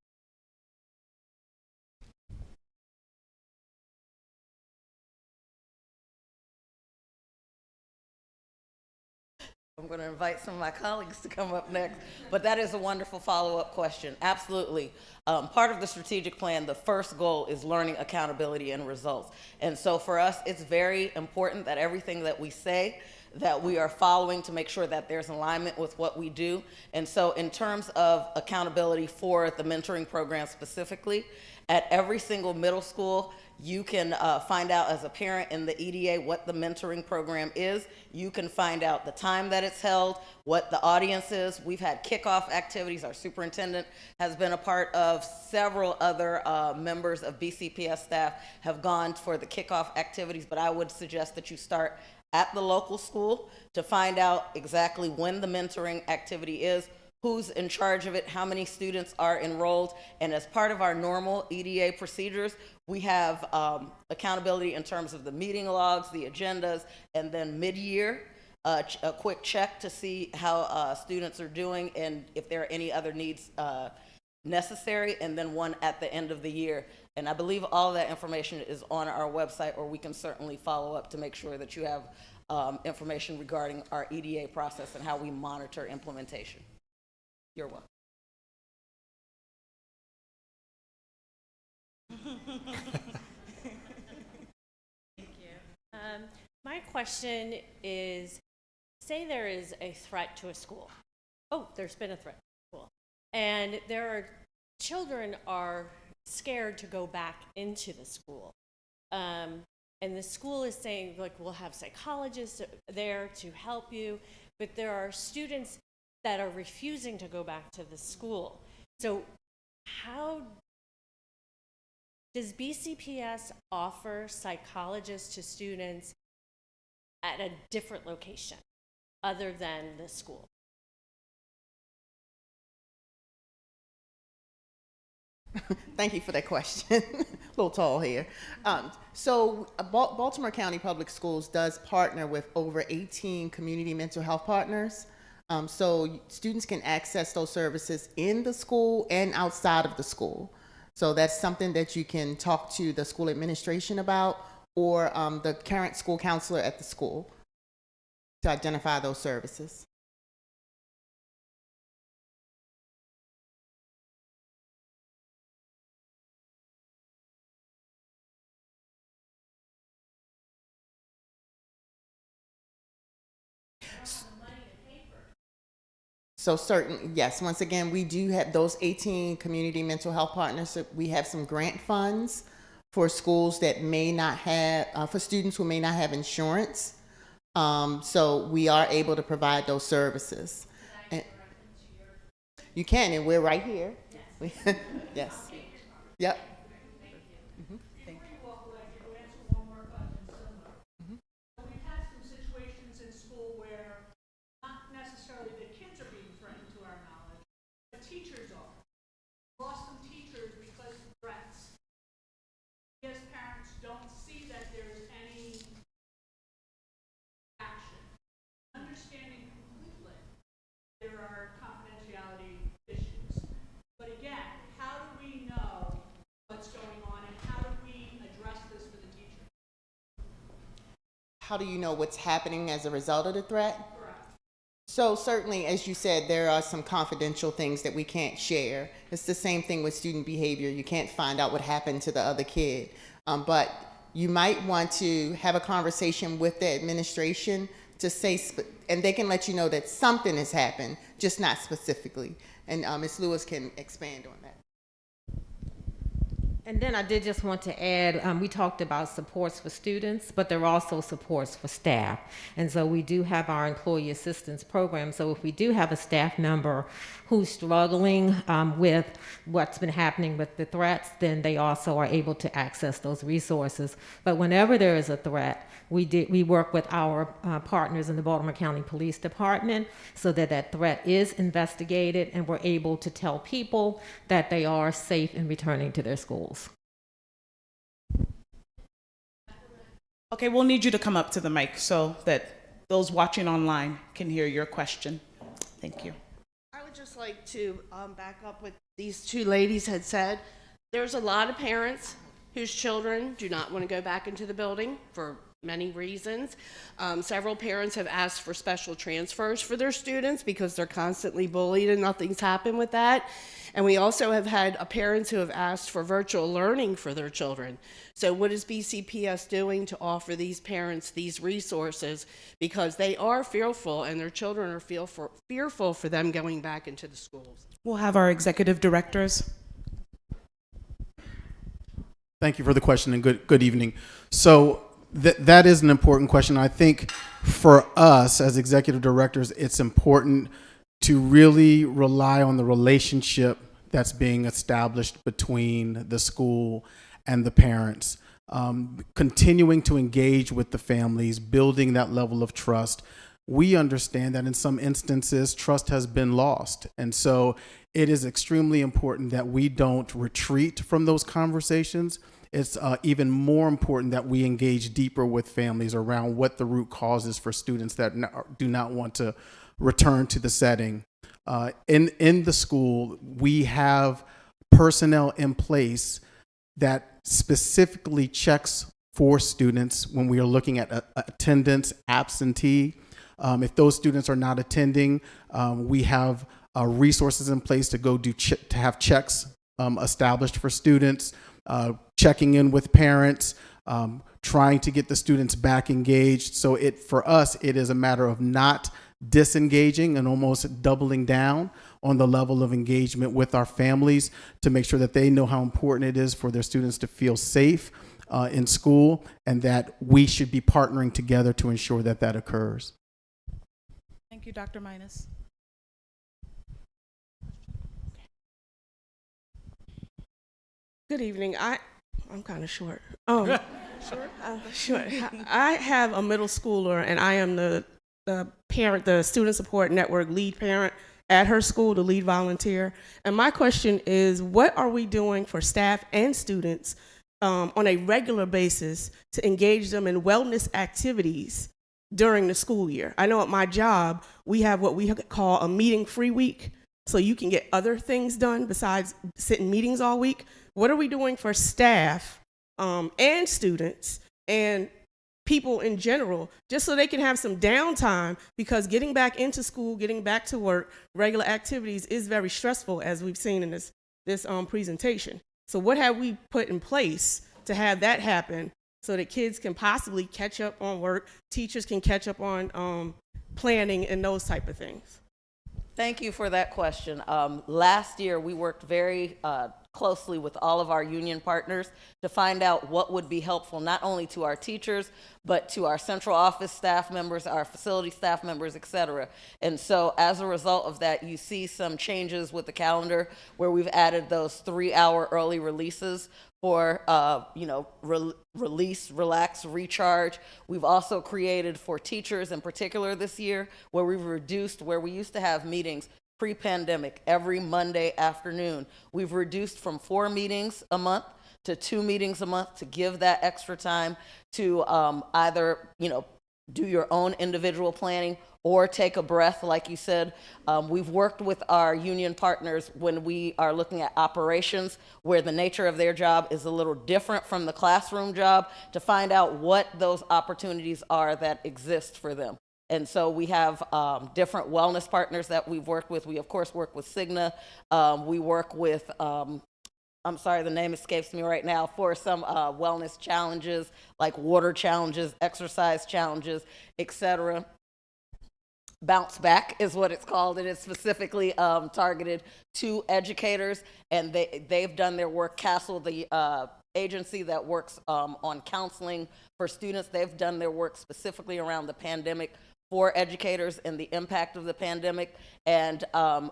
I'm going to invite some of my colleagues to come up next, but that is a wonderful follow-up question. Absolutely. Part of the strategic plan, the first goal is learning accountability and results. And so for us, it's very important that everything that we say, that we are following to make sure that there's alignment with what we do. And so in terms of accountability for the mentoring program specifically, at every single middle school, you can find out as a parent in the EDA what the mentoring program is. You can find out the time that it's held, what the audience is. We've had kickoff activities. Our superintendent has been a part of. Several other members of BCPS staff have gone for the kickoff activities, but I would suggest that you start at the local school to find out exactly when the mentoring activity is, who's in charge of it, how many students are enrolled, and as part of our normal EDA procedures, we have accountability in terms of the meeting logs, the agendas, and then mid-year, a quick check to see how students are doing and if there are any other needs necessary, and then one at the end of the year And I believe all of that information is on our website, or we can certainly follow up to make sure that you have information regarding our EDA process and how we monitor implementation. You're welcome. My question is, say there is a threat to a school. Oh, there's been a threat to a school. And children are scared to go back into the school. And the school is saying, like, we'll have psychologists there to help you, but there are students that are refusing to go back to the school. So how does BCPS offer psychologists to students at a different location other than the school? Thank you for that question. A little tall here. Baltimore County Public Schools does partner with over 18 community mental health partners. So students can access those services in the school and outside of the school. So that's something that you can talk to the school administration about, or the current school counselor at the school to identify those services. So yes, once again, we do have those 18 community mental health partners. So we have some grant funds for schools that may not have, for students who may not have insurance. So we are able to provide those services. And you can, and we're right here. Yes. Yes. Yep. We've had some situations in school where not necessarily the kids are being threatened to our knowledge, but teachers are. Lost some teachers because of threats. We as parents don't see that there's any action. Understanding completely there are confidentiality issues. But again, how do we know what's going on, and how do we address this for the teachers? How do you know what's happening as a result of the threat? Correct. So certainly, as you said, there are some confidential things that we can't share. It's the same thing with student behavior. You can't find out what happened to the other kid. But you might want to have a conversation with the administration to say, and they can let you know that something has happened, just not specifically. And Ms. Lewis can expand on that. And then I did just want to add, we talked about supports for students, but there are also supports for staff. And so we do have our employee assistance program. So if we do have a staff member who's struggling with what's been happening with the threats, then they also are able to access those resources. But whenever there is a threat, we work with our partners in the Baltimore County Police Department so that that threat is investigated and we're able to tell people that they are safe in returning to their schools. Okay, we'll need you to come up to the mic so that those watching online can hear your question. Thank you. I would just like to back up what these two ladies had said. There's a lot of parents whose children do not want to go back into the building for many reasons. Several parents have asked for special transfers for their students because they're constantly bullied and nothing's happened with that. And we also have had parents who have asked for virtual learning for their children. So what is BCPS doing to offer these parents these resources? Because they are fearful and their children are fearful for them going back into the schools. We'll have our executive directors. Thank you for the question, and good evening. So that is an important question. I think for us as executive directors, it's important to really rely on the relationship that's being established between the school and the parents, continuing to engage with the families, building that level of trust. We understand that in some instances, trust has been lost. And so it is extremely important that we don't retreat from those conversations. It's even more important that we engage deeper with families around what the root cause is for students that do not want to return to the setting. In the school, we have personnel in place that specifically checks for students when we are looking at attendance, absentee. If those students are not attending, we have resources in place to go to have checks established for students, checking in with parents, trying to get the students back engaged. So for us, it is a matter of not disengaging and almost doubling down on the level of engagement with our families to make sure that they know how important it is for their students to feel safe in school, and that we should be partnering together to ensure that that occurs. Thank you, Dr. Minus. Good evening. I'm kind of short. Short. I have a middle schooler, and I am the parent, the Student Support Network lead parent at her school, the lead volunteer. And my question is, what are we doing for staff and students on a regular basis to engage them in wellness activities during the school year? I know at my job, we have what we call a meeting-free week, so you can get other things done besides sitting meetings all week. What are we doing for staff and students and people in general, just so they can have some downtime, because getting back into school, getting back to work, regular activities is very stressful, as we've seen in this presentation. So what have we put in place to have that happen so that kids can possibly catch up on work, teachers can catch up on planning and those type of things? Thank you for that question. Last year, we worked very closely with all of our union partners to find out what would be helpful not only to our teachers, but to our central office staff members, our facility staff members, et cetera. And so as a result of that, you see some changes with the calendar where we've added those 3-hour early releases for release, relax, recharge. We've also created for teachers in particular this year where we've reduced where we used to have meetings pre-pandemic every Monday afternoon. We've reduced from 4 meetings a month to 2 meetings a month to give that extra time to either do your own individual planning or take a breath, like you said. We've worked with our union partners when we are looking at operations where the nature of their job is a little different from the classroom job to find out what those opportunities are that exist for them. And so we have different wellness partners that we've worked with. We, of course, work with Cigna. We work with, I'm sorry, the name escapes me right now, for some wellness challenges like water challenges, exercise challenges, et cetera. Bounce Back is what it's called. It is specifically targeted to educators, and they've done their work. Castle, the agency that works on counseling for students, they've done their work specifically around the pandemic for educators and the impact of the pandemic, and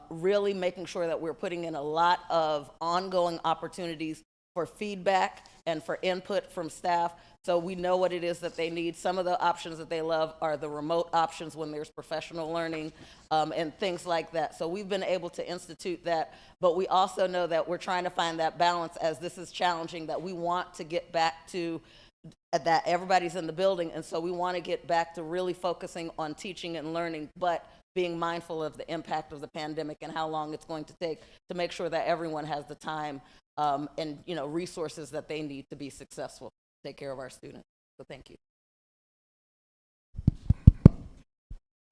really making sure that we're putting in a lot of ongoing opportunities for feedback and for input from staff, so we know what it is that they need. Some of the options that they love are the remote options when there's professional learning and things like that. So we've been able to institute that, but we also know that we're trying to find that balance as this is challenging, that we want to get back to that everybody's in the building, and so we want to get back to really focusing on teaching and learning, but being mindful of the impact of the pandemic and how long it's going to take to make sure that everyone has the time and resources that they need to be successful, take care of our students. So thank you.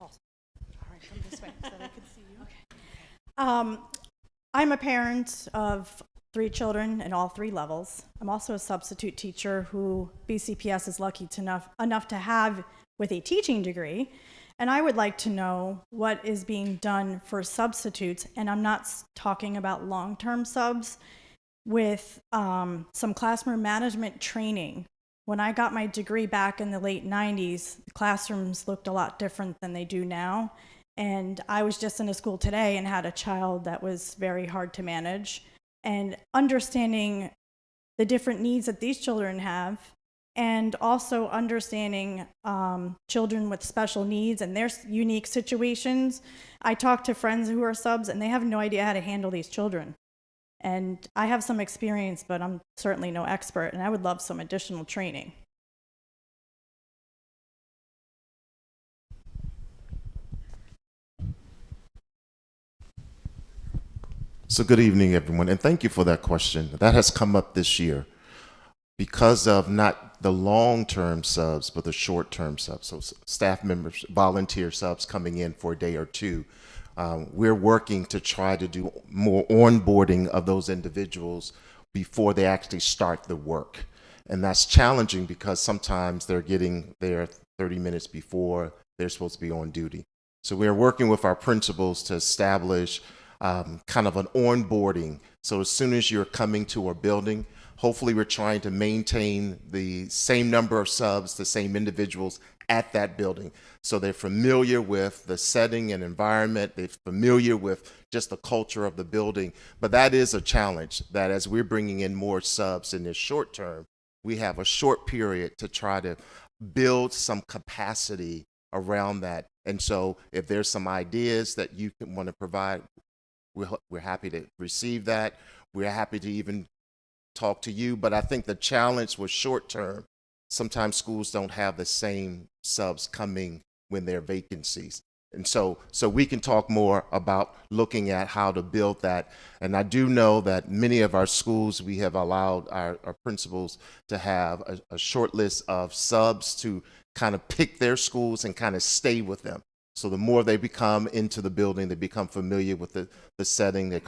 Awesome. All right, come this way so they can see you. Okay. I'm a parent of 3 children in all 3 levels. I'm also a substitute teacher who BCPS is lucky enough to have with a teaching degree. And I would like to know what is being done for substitutes, and I'm not talking about long-term subs, with some classroom management training. When I got my degree back in the late 90s, the classrooms looked a lot different than they do now. And I was just in a school today and had a child that was very hard to manage. And understanding the different needs that these children have, and also understanding children with special needs and their unique situations. I talk to friends who are subs and they have no idea how to handle these children. And I have some experience, but I'm certainly no expert, and I would love some additional training. So good evening, everyone, and thank you for that question. That has come up this year. because of not the long-term subs, but the short-term subs. So staff members, volunteer subs coming in for a day or two. We're working to try to do more onboarding of those individuals before they actually start the work. And that's challenging because sometimes they're getting there 30 minutes before they're supposed to be on duty. So we're working with our principals to establish kind of an onboarding. So as soon as you're coming to our building, hopefully we're trying to maintain the same number of subs, the same individuals at that building. So they're familiar with the setting and environment, they're familiar with just the culture of the building. But that is a challenge, that as we're bringing in more subs in this short term, we have a short period to try to build some capacity around that. And so if there's some ideas that you want to provide, we're happy to receive that. We're happy to even talk to you. But I think the challenge with short term, sometimes schools don't have the same subs coming when there are vacancies. And so we can talk more about looking at how to build that. And I do know that many of our schools, we have allowed our principals to have a short list of subs to kind of pick their schools and kind of stay with them. So the more they become into the building, they become familiar with the setting, they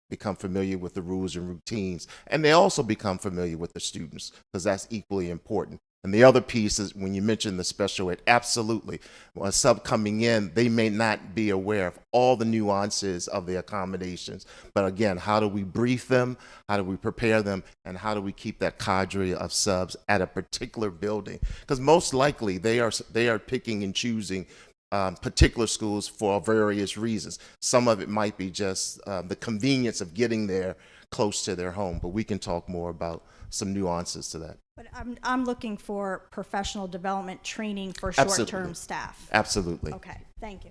become familiar with the rules and routines, and they also become familiar with the students, because that's equally important. And the other piece is when you mention the special ed, absolutely. A sub coming in, they may not be aware of all the nuances of the accommodations. But again, how do we brief them? How do we prepare them? And how do we keep that cadre of subs at a particular building? Because most likely they are picking and choosing particular schools for various reasons. Some of it might be just the convenience of getting there close to their home, but we can talk more about some nuances to that. But I'm looking for professional development training for short-term staff. Absolutely. Okay, thank you.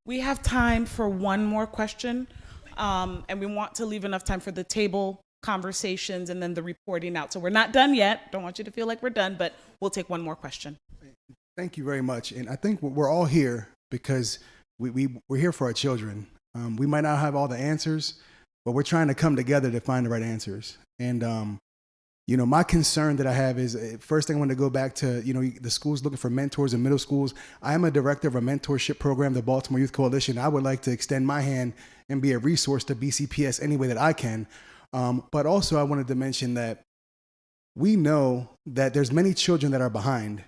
We have time for one more question, and we want to leave enough time for the table conversations and then the reporting out. So we're not done yet. Don't want you to feel like we're done, but we'll take one more question. Thank you very much. And I think we're all here because we're here for our children. We might not have all the answers, but we're trying to come together to find the right answers. And my concern that I have is, first thing I want to go back to, the schools looking for mentors in middle schools. I am a director of a mentorship program, the Baltimore Youth Coalition. I would like to extend my hand and be a resource to BCPS any way that I can. But also I wanted to mention that we know that there's many children that are behind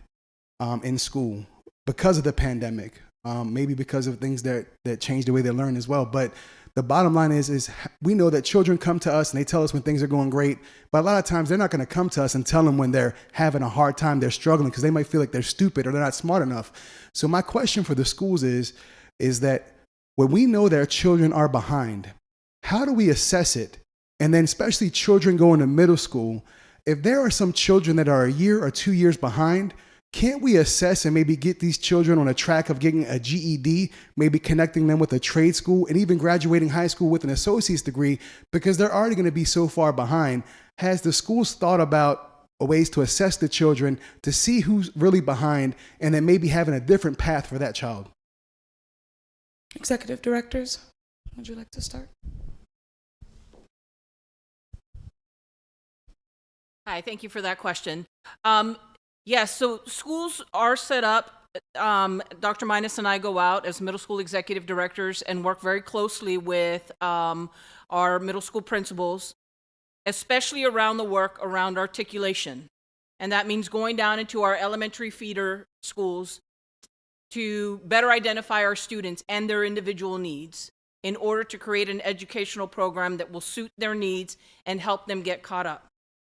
in school because of the pandemic, maybe because of things that change the way they learn as well. But the bottom line is we know that children come to us and they tell us when things are going great, but a lot of times they're not going to come to us and tell them when they're having a hard time, they're struggling, because they might feel like they're stupid or they're not smart enough. So my question for the schools is that when we know that our children are behind, how do we assess it? And then especially children going to middle school, if there are some children that are a year or 2 years behind, can't we assess and maybe get these children on a track of getting a GED, maybe connecting them with a trade school and even graduating high school with an associate's degree, because they're already going to be so far behind? Has the schools thought about ways to assess the children to see who's really behind and then maybe having a different path for that child? Executive directors, would you like to start? Hi, thank you for that question. Yes, so schools are set up. Dr. Minus and I go out as middle school executive directors and work very closely with our middle school principals, especially around the work around articulation. And that means going down into our elementary feeder schools to better identify our students and their individual needs in order to create an educational program that will suit their needs and help them get caught up.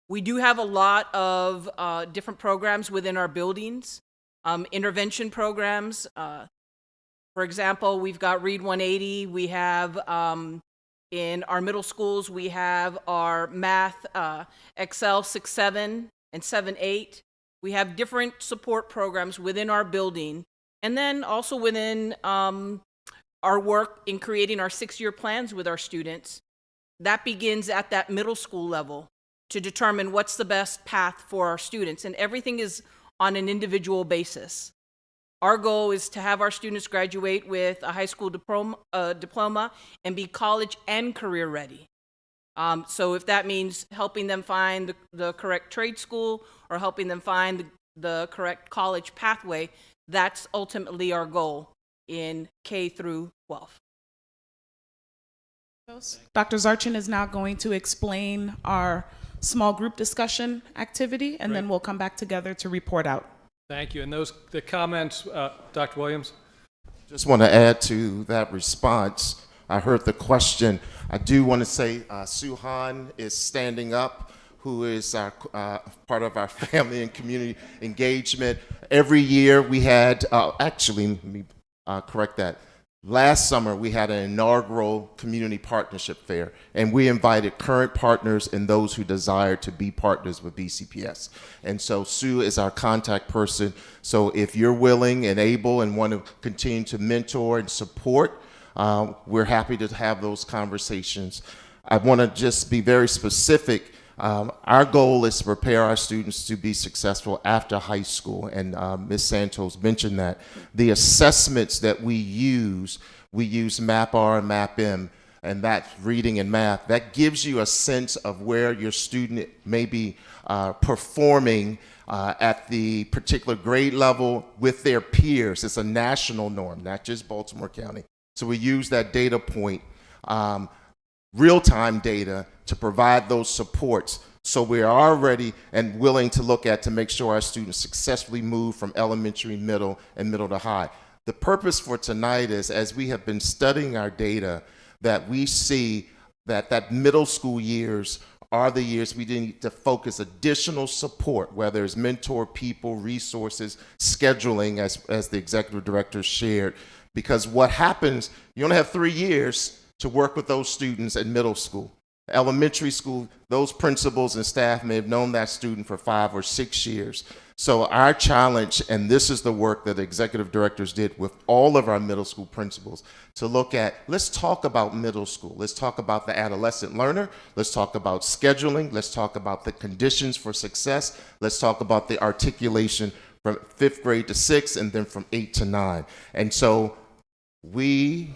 We do have a lot of different programs within our buildings, intervention programs. For example, we've got Read 180. We have, in our middle schools, we have our math, Excel 6-7 and 7-8. We have different support programs within our building. And then also within our work in creating our 6-year plans with our students. That begins at that middle school level to determine what's the best path for our students. And everything is on an individual basis. Our goal is to have our students graduate with a high school diploma and be college and career ready. So if that means helping them find the correct trade school or helping them find the correct college pathway, that's ultimately our goal in K through 12. Dr. Zarchin is now going to explain our small group discussion activity, and then we'll come back together to report out. Thank you. And the comments, Dr. Williams? Just want to add to that response. I heard the question. I do want to say Suhan is standing up, who is our, part of our family and community engagement. Every year we had, actually, let me correct that. Last summer, we had an inaugural community partnership fair, and we invited current partners and those who desired to be partners with BCPS. And so Sue is our contact person. So if you're willing and able and want to continue to mentor and support, we're happy to have those conversations. I want to just be very specific. Our goal is to prepare our students to be successful after high school, and Ms. Santos mentioned that. The assessments that we use MAP-R and MAP-M, and that's reading and math. That gives you a sense of where your student may be performing at the particular grade level with their peers. It's a national norm, not just Baltimore County. So we use that data point, real-time data, to provide those supports. So we are already and willing to look at to make sure our students successfully move from elementary, middle, and middle to high. The purpose for tonight is, as we have been studying our data, that we see that middle school years are the years we need to focus additional support, whether it's mentor people, resources, scheduling, as the executive director shared. Because what happens, you only have 3 years to work with those students in middle school. Elementary school, those principals and staff may have known that student for 5 or 6 years. So our challenge, and this is the work that the executive directors did with all of our middle school principals, to look at, let's talk about middle school. Let's talk about the adolescent learner. Let's talk about scheduling. Let's talk about the conditions for success. Let's talk about the articulation from 5th grade to 6th, and then from 8 to 9. And so we,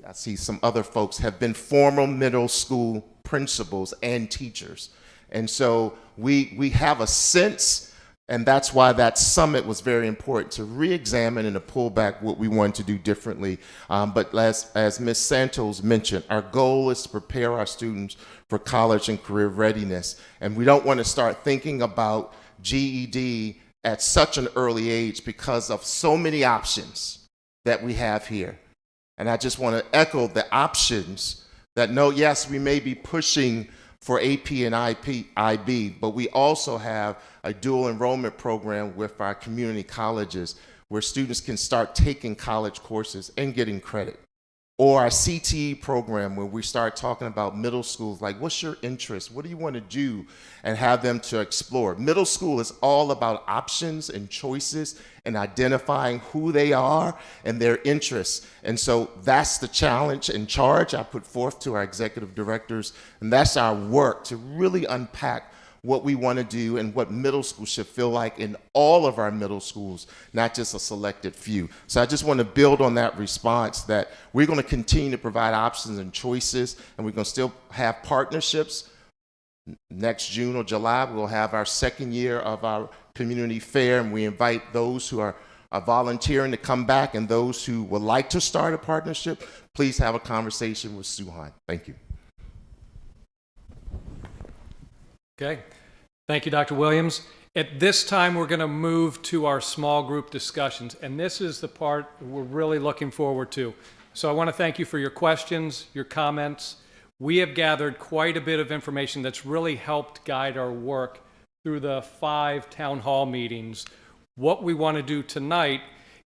I see some other folks have been former middle school principals and teachers. And so we have a sense, and that's why that summit was very important, to re-examine and to pull back what we want to do differently. But as Ms. Santos mentioned, our goal is to prepare our students for college and career readiness. And we don't want to start thinking about GED at such an early age because of so many options that we have here. And I just want to echo the options that yes, we may be pushing for AP and IB, but we also have a dual enrollment program with our community colleges where students can start taking college courses and getting credit. Or our CTE program where we start talking about middle schools, like what's your interest? What do you want to do? And have them to explore. Middle school is all about options and choices and identifying who they are and their interests. And so that's the challenge and charge I put forth to our executive directors. And that's our work, to really unpack what we want to do and what middle school should feel like in all of our middle schools, not just a selected few. So I just want to build on that response that we're going to continue to provide options and choices, and we're going to still have partnerships. Next June or July, we'll have our 2nd year of our community fair, and we invite those who are volunteering to come back, and those who would like to start a partnership, please have a conversation with Suhan. Thank you. Okay. Thank you, Dr. Williams. At this time, we're going to move to our small group discussions, and this is the part we're really looking forward to. So I want to thank you for your questions, your comments. We have gathered quite a bit of information that's really helped guide our work through the 5 town hall meetings. What we want to do tonight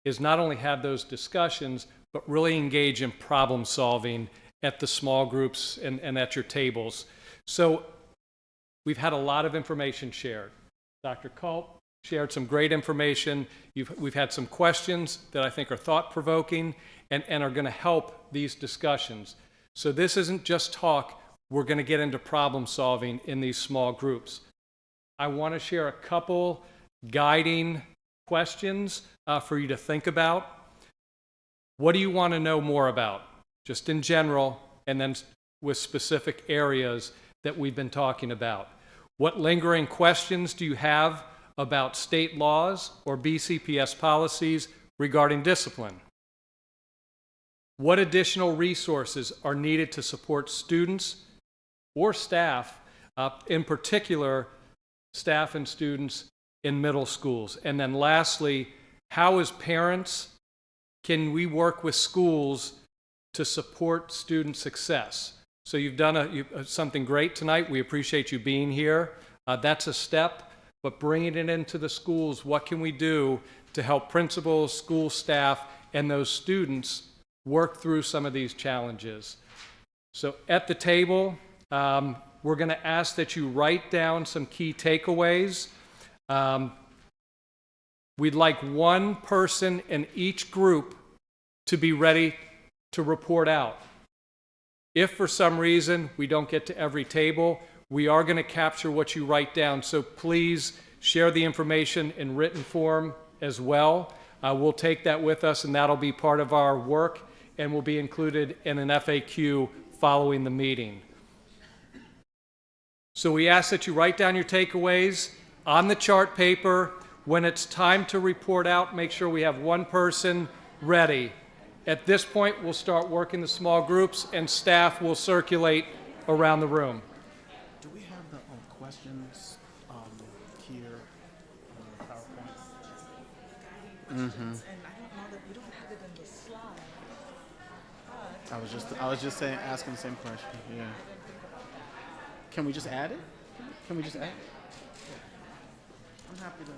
is not only have those discussions, but really engage in problem solving at the small groups and at your tables. So we've had a lot of information shared. Dr. Culp shared some great information. We've had some questions that I think are thought-provoking and are going to help these discussions. So this isn't just talk. We're going to get into problem solving in these small groups. I want to share a couple guiding questions for you to think about. What do you want to know more about? Just in general, and then with specific areas that we've been talking about. What lingering questions do you have about state laws or BCPS policies regarding discipline? What additional resources are needed to support students or staff, in particular, staff and students in middle schools? And then lastly, how as parents can we work with schools to support student success? So you've done something great tonight. We appreciate you being here. That's a step, but bringing it into the schools, what can we do to help principals, school staff, and those students work through some of these challenges? So at the table, we're going to ask that you write down some key takeaways. We'd like one person in each group to be ready to report out. If for some reason we don't get to every table, we are going to capture what you write down. So please share the information in written form as well. We'll take that with us, and that'll be part of our work and will be included in an FAQ following the meeting. So we ask that you write down your takeaways on the chart paper. When it's time to report out, make sure we have one person ready. At this point, we'll start working the small groups, and staff will circulate around the room. Do we have the questions here on the PowerPoint? And I don't know that we don't have it in the slide. I was just saying, asking the same question. Yeah. Can we just add it? Can we just add it? I'm happy to.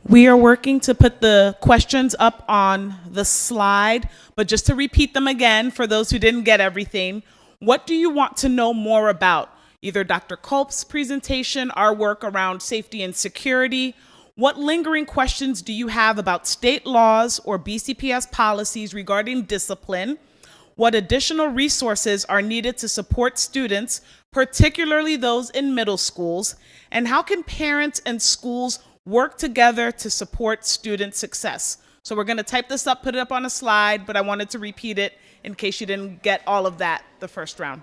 We are working to put the questions up on the slide, but just to repeat them again for those who didn't get everything, what do you want to know more about? Either Dr. Culp's presentation, our work around safety and security. What lingering questions do you have about state laws or BCPS policies regarding discipline? What additional resources are needed to support students, particularly those in middle schools? And how can parents and schools work together to support student success? So we're going to type this up, put it up on a slide, but I wanted to repeat it in case you didn't get all of that the first round.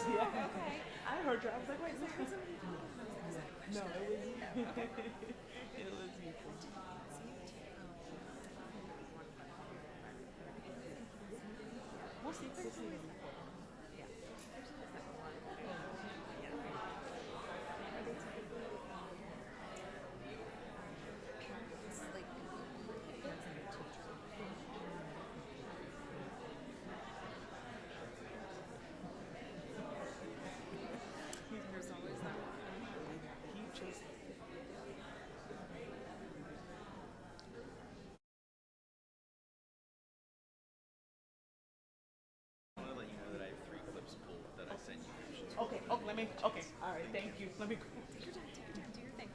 Yeah. Okay. I heard you. I was like, wait, no, it was you. It was you. We'll see. We'll see. There's always that one. He just. I want to let you know that I have 3 clips pulled that I sent you. Okay. Oh, let me. Okay. All right. Thank you. Let me. Take your time. Take your time. Do your thing.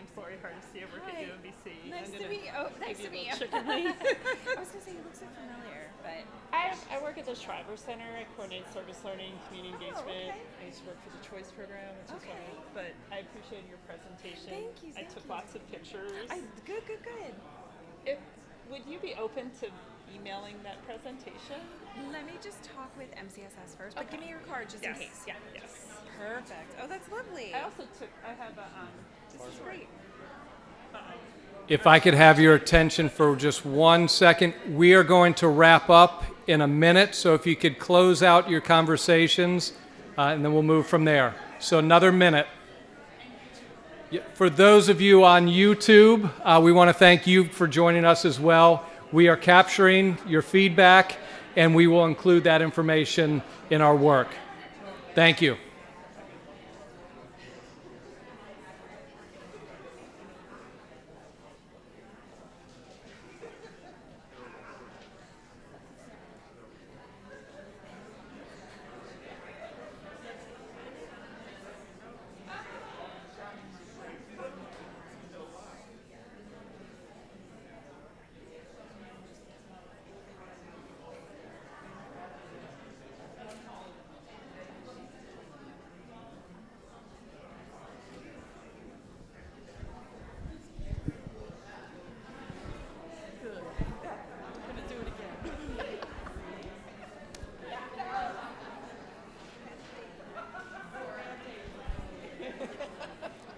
name's Lori Hardesty. I work at UMBC. Nice I'm to gonna meet you. Oh, nice give to you meet a you. little chicken wing. I was gonna say you look so familiar, but I work at the Shriver Center. I coordinate service learning, community engagement. okay. I used to work for the Choice Program, which is Okay. one. But I appreciated your presentation. Thank you, I thank took you. lots of pictures. Good. Would you be open to emailing that presentation? Let me just talk with MCSS first, but Okay. give me your card just Yes, in case. yeah, yes. Perfect. Oh, that's lovely. I also have a This is great. If I could have your attention for just 1 second, we are going to wrap up in a minute, so if you could close out your conversations, and then we'll move from there. So another minute. For those of you on YouTube, we want to thank you for joining us as well. We are capturing your feedback, and we will include that information in our work. Thank you.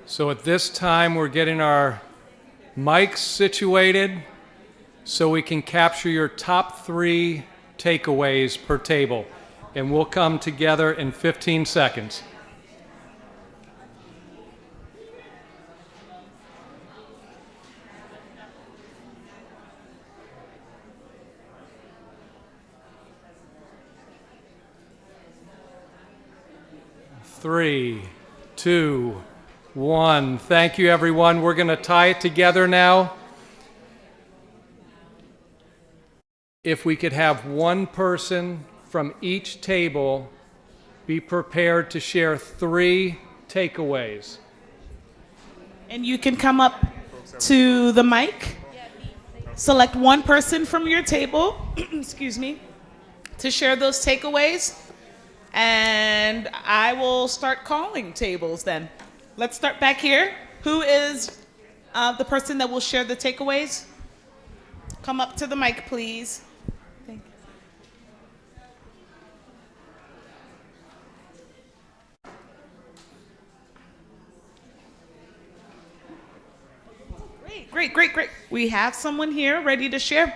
So at this time, we're getting our mics situated so we can capture your top 3 takeaways per table. And we'll come together in 15 seconds. Three, two, one. Thank you, everyone. We're going to tie it together now. If we could have one person from each table be prepared to share 3 takeaways. And you can come up to the mic. Select one person from your table, excuse me, to share those takeaways. And I will start calling tables then. Let's start back here. Who is the person that will share the takeaways? Come up to the mic, please. Thank you. Great. We have someone here ready to share.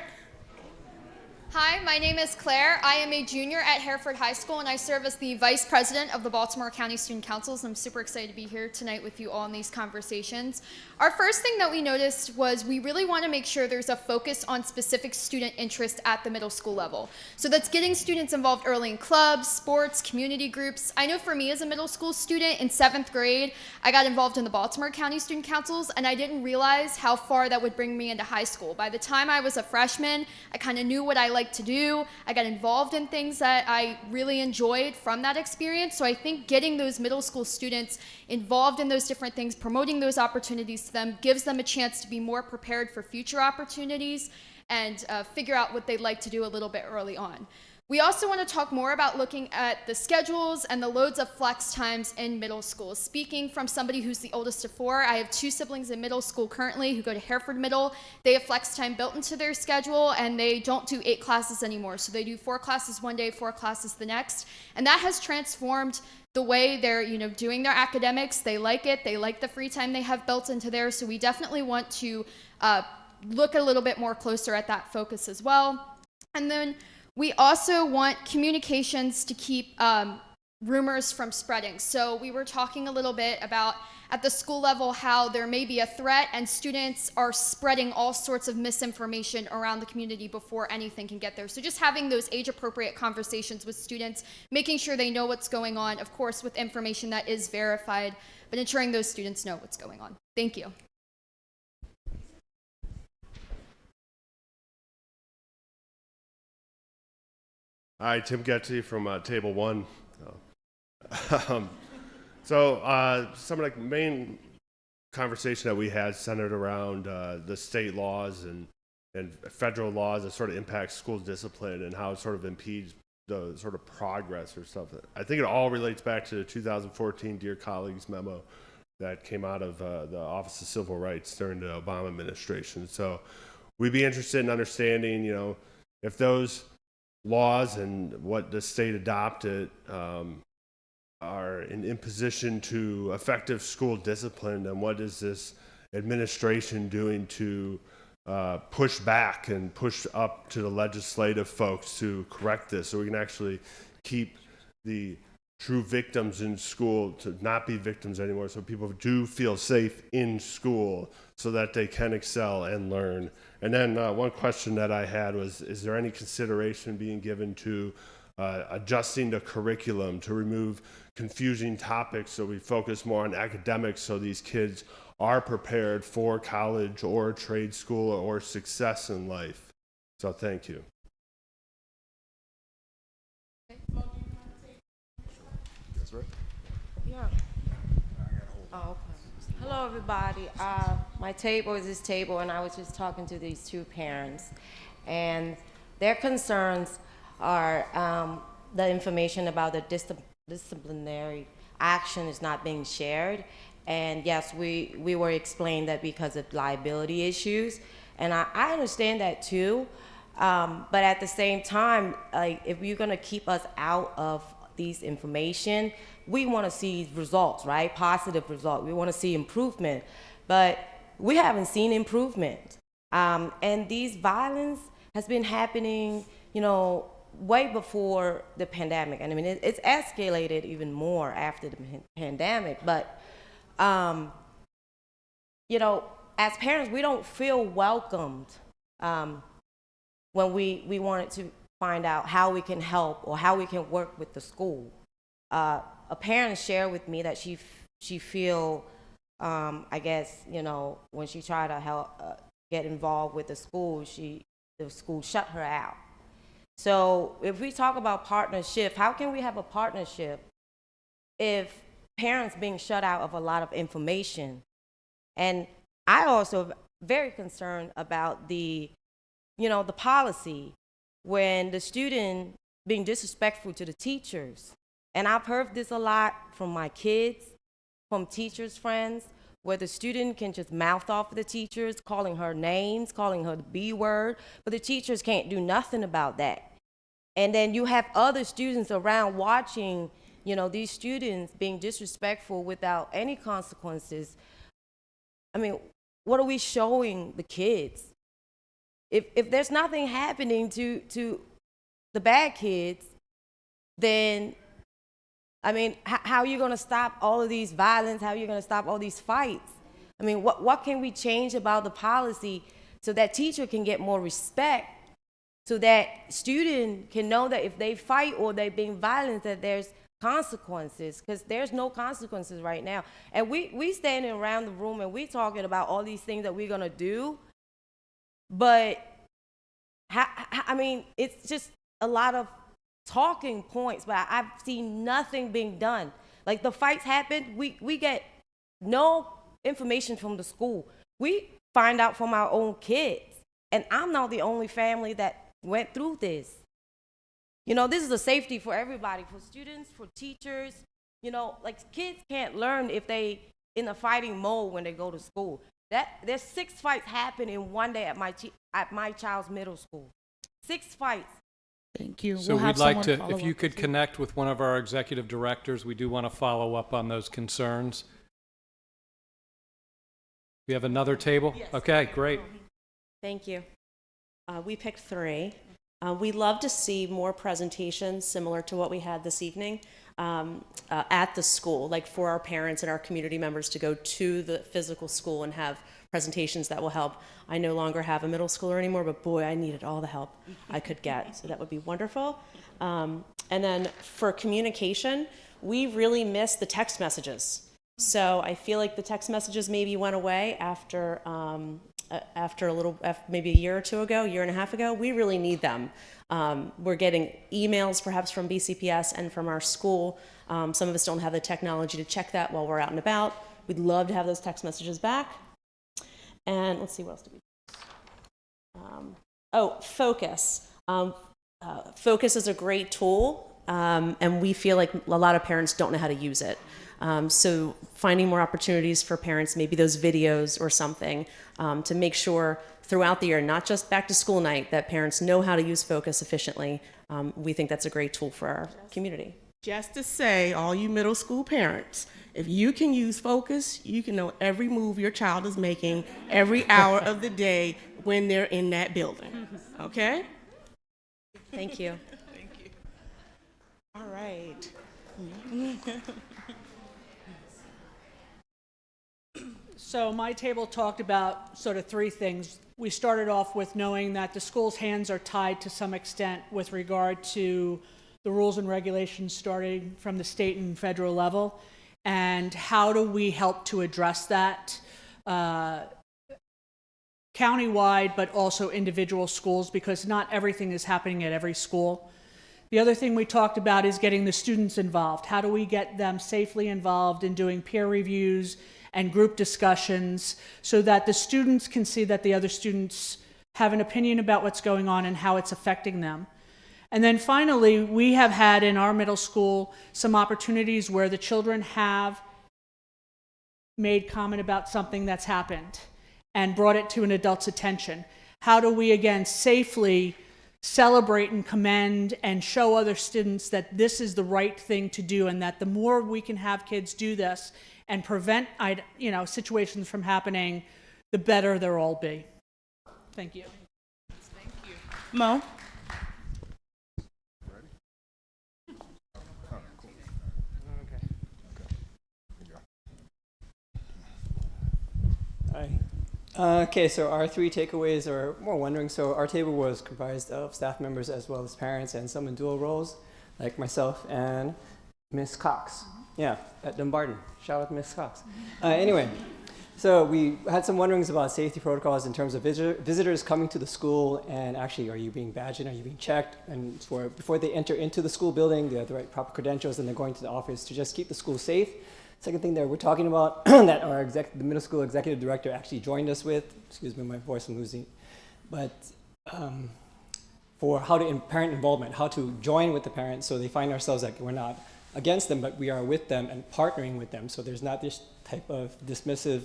Hi, my name is Claire. I am a junior at Hereford High School, and I serve as the Vice President of the Baltimore County Student Councils. I'm super excited to be here tonight with you all in these conversations. Our first thing that we noticed was we really want to make sure there's a focus on specific student interest at the middle school level. So that's getting students involved early in clubs, sports, community groups. I know for me as a middle school student in 7th grade, I got involved in the Baltimore County Student Councils, and I didn't realize how far that would bring me into high school. By the time I was a freshman, I kind of knew what I liked to do. I got involved in things that I really enjoyed from that experience. So I think getting those middle school students involved in those different things, promoting those opportunities to them, gives them a chance to be more prepared for future opportunities and figure out what they'd like to do a little bit early on. We also want to talk more about looking at the schedules and the loads of flex times in middle school. Speaking from somebody who's the oldest of 4, I have 2 siblings in middle school currently who go to Hereford Middle. They have flex time built into their schedule, and they don't do 8 classes anymore. So they do 4 classes one day, 4 classes the next. And that has transformed the way they're doing their academics. They like it. They like the free time they have built into there. So we definitely want to look a little bit more closer at that focus as well. And then we also want communications to keep rumors from spreading. So we were talking a little bit about at the school level how there may be a threat and students are spreading all sorts of misinformation around the community before anything can get there. So just having those age-appropriate conversations with students, making sure they know what's going on, of course with information that is verified, but ensuring those students know what's going on. Thank you. Hi, Tim Getty from Table 1. Some of the main conversation that we had centered around the state laws and federal laws that sort of impact school discipline and how it sort of impedes the sort of progress or stuff. I think it all relates back to the 2014 Dear Colleagues memo that came out of the Office of Civil Rights during the Obama administration. So we'd be interested in understanding, if those laws and what the state adopted are in imposition to effective school discipline, and what is this administration doing to push back and push up to the legislative folks to correct this, so we can actually keep the true victims in school to not be victims anymore, so people do feel safe in school so that they can excel and learn. And then one question that I had was, is there any consideration being given to adjusting the curriculum to remove confusing topics so we focus more on academics so these kids are prepared for college or trade school or success in life? So thank you. That's right. Yeah. Oh, okay. Hello, everybody. My table is this table, and I was just talking to these two parents, and their concerns are the information about the disciplinary action is not being shared. And yes, we were explained that because of liability issues, and I understand that too. But at the same time, like, if you're gonna keep us out of these information, we want to see results, right? Positive results. We want to see improvement, but we haven't seen improvement. And these violence has been happening, way before the pandemic. And I mean, it's escalated even more after the pandemic. But, as parents, we don't feel welcomed when we wanted to find out how we can help or how we can work with the school. A parent shared with me that she feel, I guess, when she tried to help get involved with the school shut her out. So if we talk about partnership, how can we have a partnership if parents being shut out of a lot of information? And I also very concerned about the policy when the student being disrespectful to the teachers. And I've heard this a lot from my kids, from teachers' friends, where the student can just mouth off the teachers, calling her names, calling her the B word, but the teachers can't do nothing about that. And then you have other students around watching, these students being disrespectful without any consequences. I mean, what are we showing the kids? If there's nothing happening to the bad kids, then, I mean, how are you going to stop all of these violence? How are you going to stop all these fights? I mean, what can we change about the policy so that teacher can get more respect, so that student can know that if they fight or they're being violent, that there's consequences, because there's no consequences right now. And we standing around the room and we talking about all these things that we're going to do, but I mean, it's just a lot of talking points, but I've seen nothing being done. Like, the fights happen, we get no information from the school. We find out from our own kids. And I'm not the only family that went through this. This is a safety for everybody, for students, for teachers. Like, kids can't learn if they in a fighting mode when they go to school. There's 6 fights happen in one day at my child's middle school. 6 fights. Thank you. So we'd like to, if you could connect with one of our executive directors, we do want to follow up on those concerns. We have another table? Yes. Okay, great. Thank you. We picked 3. We'd love to see more presentations similar to what we had this evening at the school, like for our parents and our community members to go to the physical school and have presentations that will help. I no longer have a middle schooler anymore, but boy, I needed all the help I could get, so that would be wonderful. And then for communication, we really miss the text messages. So I feel like the text messages maybe went away after maybe a year or 2 ago, year and a half ago. We really need them. We're getting emails perhaps from BCPS and from our school. Some of us don't have the technology to check that while we're out and about. We'd love to have those text messages back. And let's see, what else do we Focus. Focus is a great tool, and we feel like a lot of parents don't know how to use it. So finding more opportunities for parents, maybe those videos or something, to make sure throughout the year, not just back to school night, that parents know how to use Focus efficiently. We think that's a great tool for our community. Just to say, all you middle school parents, if you can use Focus, you can know every move your child is making every hour of the day when they're in that building. Okay? Thank you. Thank you. All right. So my table talked about sort of three things. We started off with knowing that the school's hands are tied to some extent with regard to the rules and regulations starting from the state and federal level, and how do we help to address that countywide, but also individual schools, because not everything is happening at every school. The other thing we talked about is getting the students involved. How do we get them safely involved in doing peer reviews and group discussions so that the students can see that the other students have an opinion about what's going on and how it's affecting them. And then finally, we have had in our middle school some opportunities where the children have made comment about something that's happened and brought it to an adult's attention. How do we, again, safely celebrate and commend and show other students that this is the right thing to do, and that the more we can have kids do this and prevent situations from happening, the better they'll all be. Thank you. Thank you. Mo? Hi. Okay, so our three takeaways are more wondering. So our table was comprised of staff members as well as parents and some in dual roles, like myself and Miss Cox. Yeah, at Dumbarton. Shout out to Miss Cox. Anyway, so we had some wonderings about safety protocols in terms of visitors coming to the school, and actually, are you being badged in, are you being checked? And before they enter into the school building, they have the right proper credentials, and they're going to the office to just keep the school safe. Second thing that we're talking about that the middle school executive director actually joined us with, excuse me, my voice I'm losing, but for how to parent involvement, how to join with the parents so they find ourselves like we're not against them, but we are with them and partnering with them. So there's not this type of dismissive,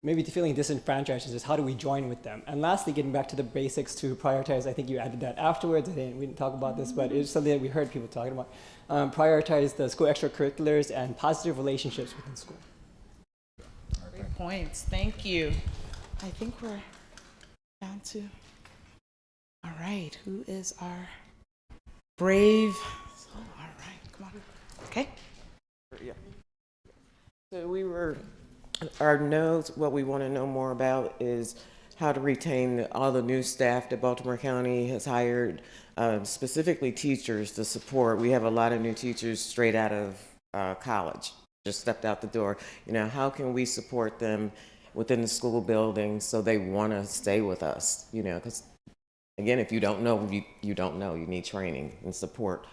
maybe feeling disenfranchised, is how do we join with them? And lastly, getting back to the basics to prioritize, I think you added that afterwards. We didn't talk about this, but it's something that we heard people talking about. Prioritize the school extracurriculars and positive relationships within school. Great points. Thank you. I think we're down to, all right, who is our brave? Oh, all right, come on. Okay. Yeah. So our notes, what we want to know more about is how to retain all the new staff that Baltimore County has hired, specifically teachers to support. We have a lot of new teachers straight out of college, just stepped out the door. How can we support them within the school building so they want to stay with us? Because again, if you don't know, you don't know. You need training and support.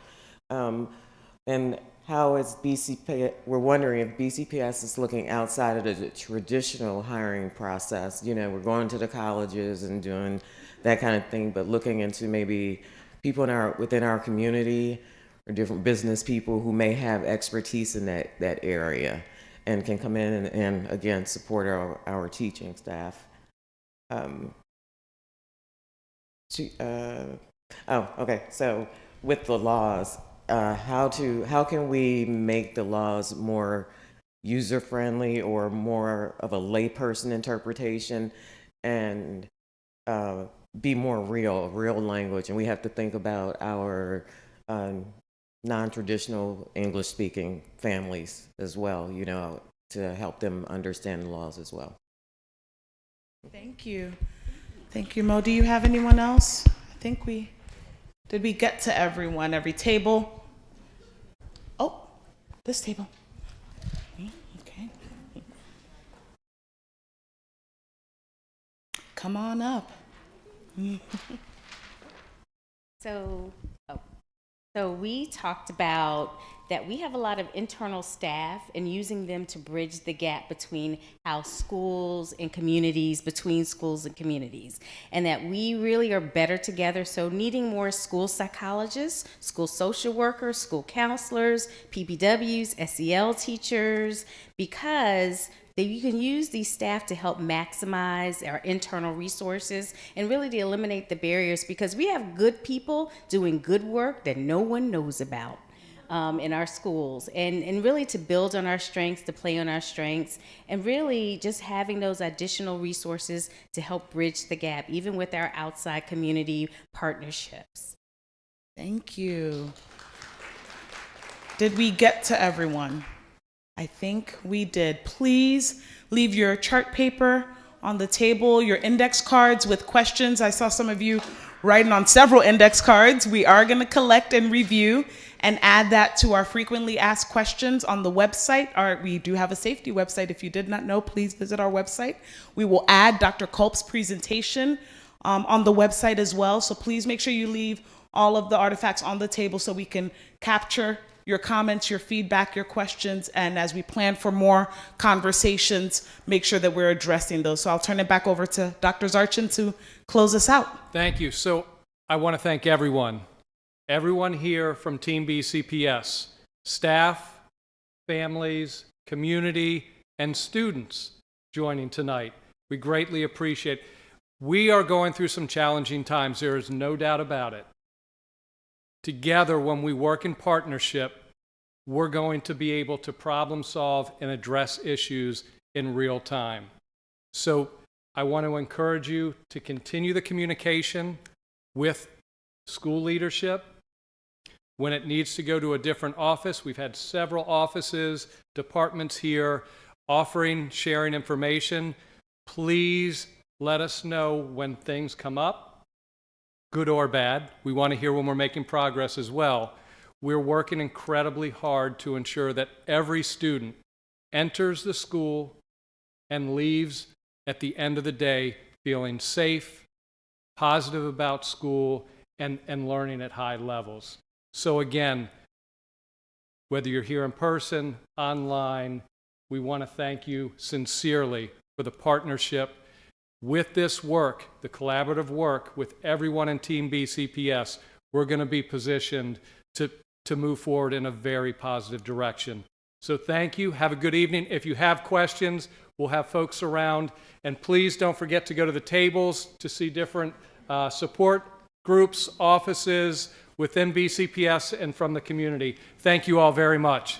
And how is BCPS, we're wondering if BCPS is looking outside of the traditional hiring process. We're going to the colleges and doing that kind of thing, but looking into maybe people within our community or different business people who may have expertise in that area and can come in and again, support our teaching staff. Okay, so with the laws, how can we make the laws more user-friendly or more of a layperson interpretation and be more real language? And we have to think about our non-traditional English-speaking families as well, to help them understand the laws as well. Thank you. Thank you, Mo. Do you have anyone else? I think did we get to everyone, every table? Oh, this table. Okay. Come on up. So, So we talked about that we have a lot of internal staff and using them to bridge the gap between how schools and communities, between schools and communities, and that we really are better together. So needing more school psychologists, school social workers, school counselors, PPWs, SEL teachers, because you can use these staff to help maximize our internal resources and really to eliminate the barriers, because we have good people doing good work that no one knows about in our schools, and really to build on our strengths, to play on our strengths, and really just having those additional resources to help bridge the gap, even with our outside community partnerships. Thank you. Did we get to everyone? I think we did. Please leave your chart paper on the table, your index cards with questions. I saw some of you writing on several index cards. We are going to collect and review and add that to our frequently asked questions on the website. We do have a safety website. If you did not know, please visit our website. We will add Dr. Culp's presentation on the website as well. So please make sure you leave all of the artifacts on the table so we can capture your comments, your feedback, your questions, and as we plan for more conversations, make sure that we're addressing those. So I'll turn it back over to Dr. Zarchin to close us out. Thank you. So I want to thank everyone here from Team BCPS, staff, families, community, and students joining tonight. We greatly appreciate it. We are going through some challenging times. There is no doubt about it. Together, when we work in partnership, we're going to be able to problem solve and address issues in real time. So I want to encourage you to continue the communication with school leadership. When it needs to go to a different office, we've had several offices, departments here offering, sharing information. Please let us know when things come up, good or bad. We want to hear when we're making progress as well. We're working incredibly hard to ensure that every student enters the school and leaves at the end of the day feeling safe, positive about school, and learning at high levels. So again, whether you're here in person, online, we want to thank you sincerely for the partnership with this work, the collaborative work with everyone in Team BCPS. We're going to be positioned to move forward in a very positive direction. So thank you. Have a good evening. If you have questions, we'll have folks around. And please don't forget to go to the tables to see different support groups, offices within BCPS and from the community. Thank you all very much.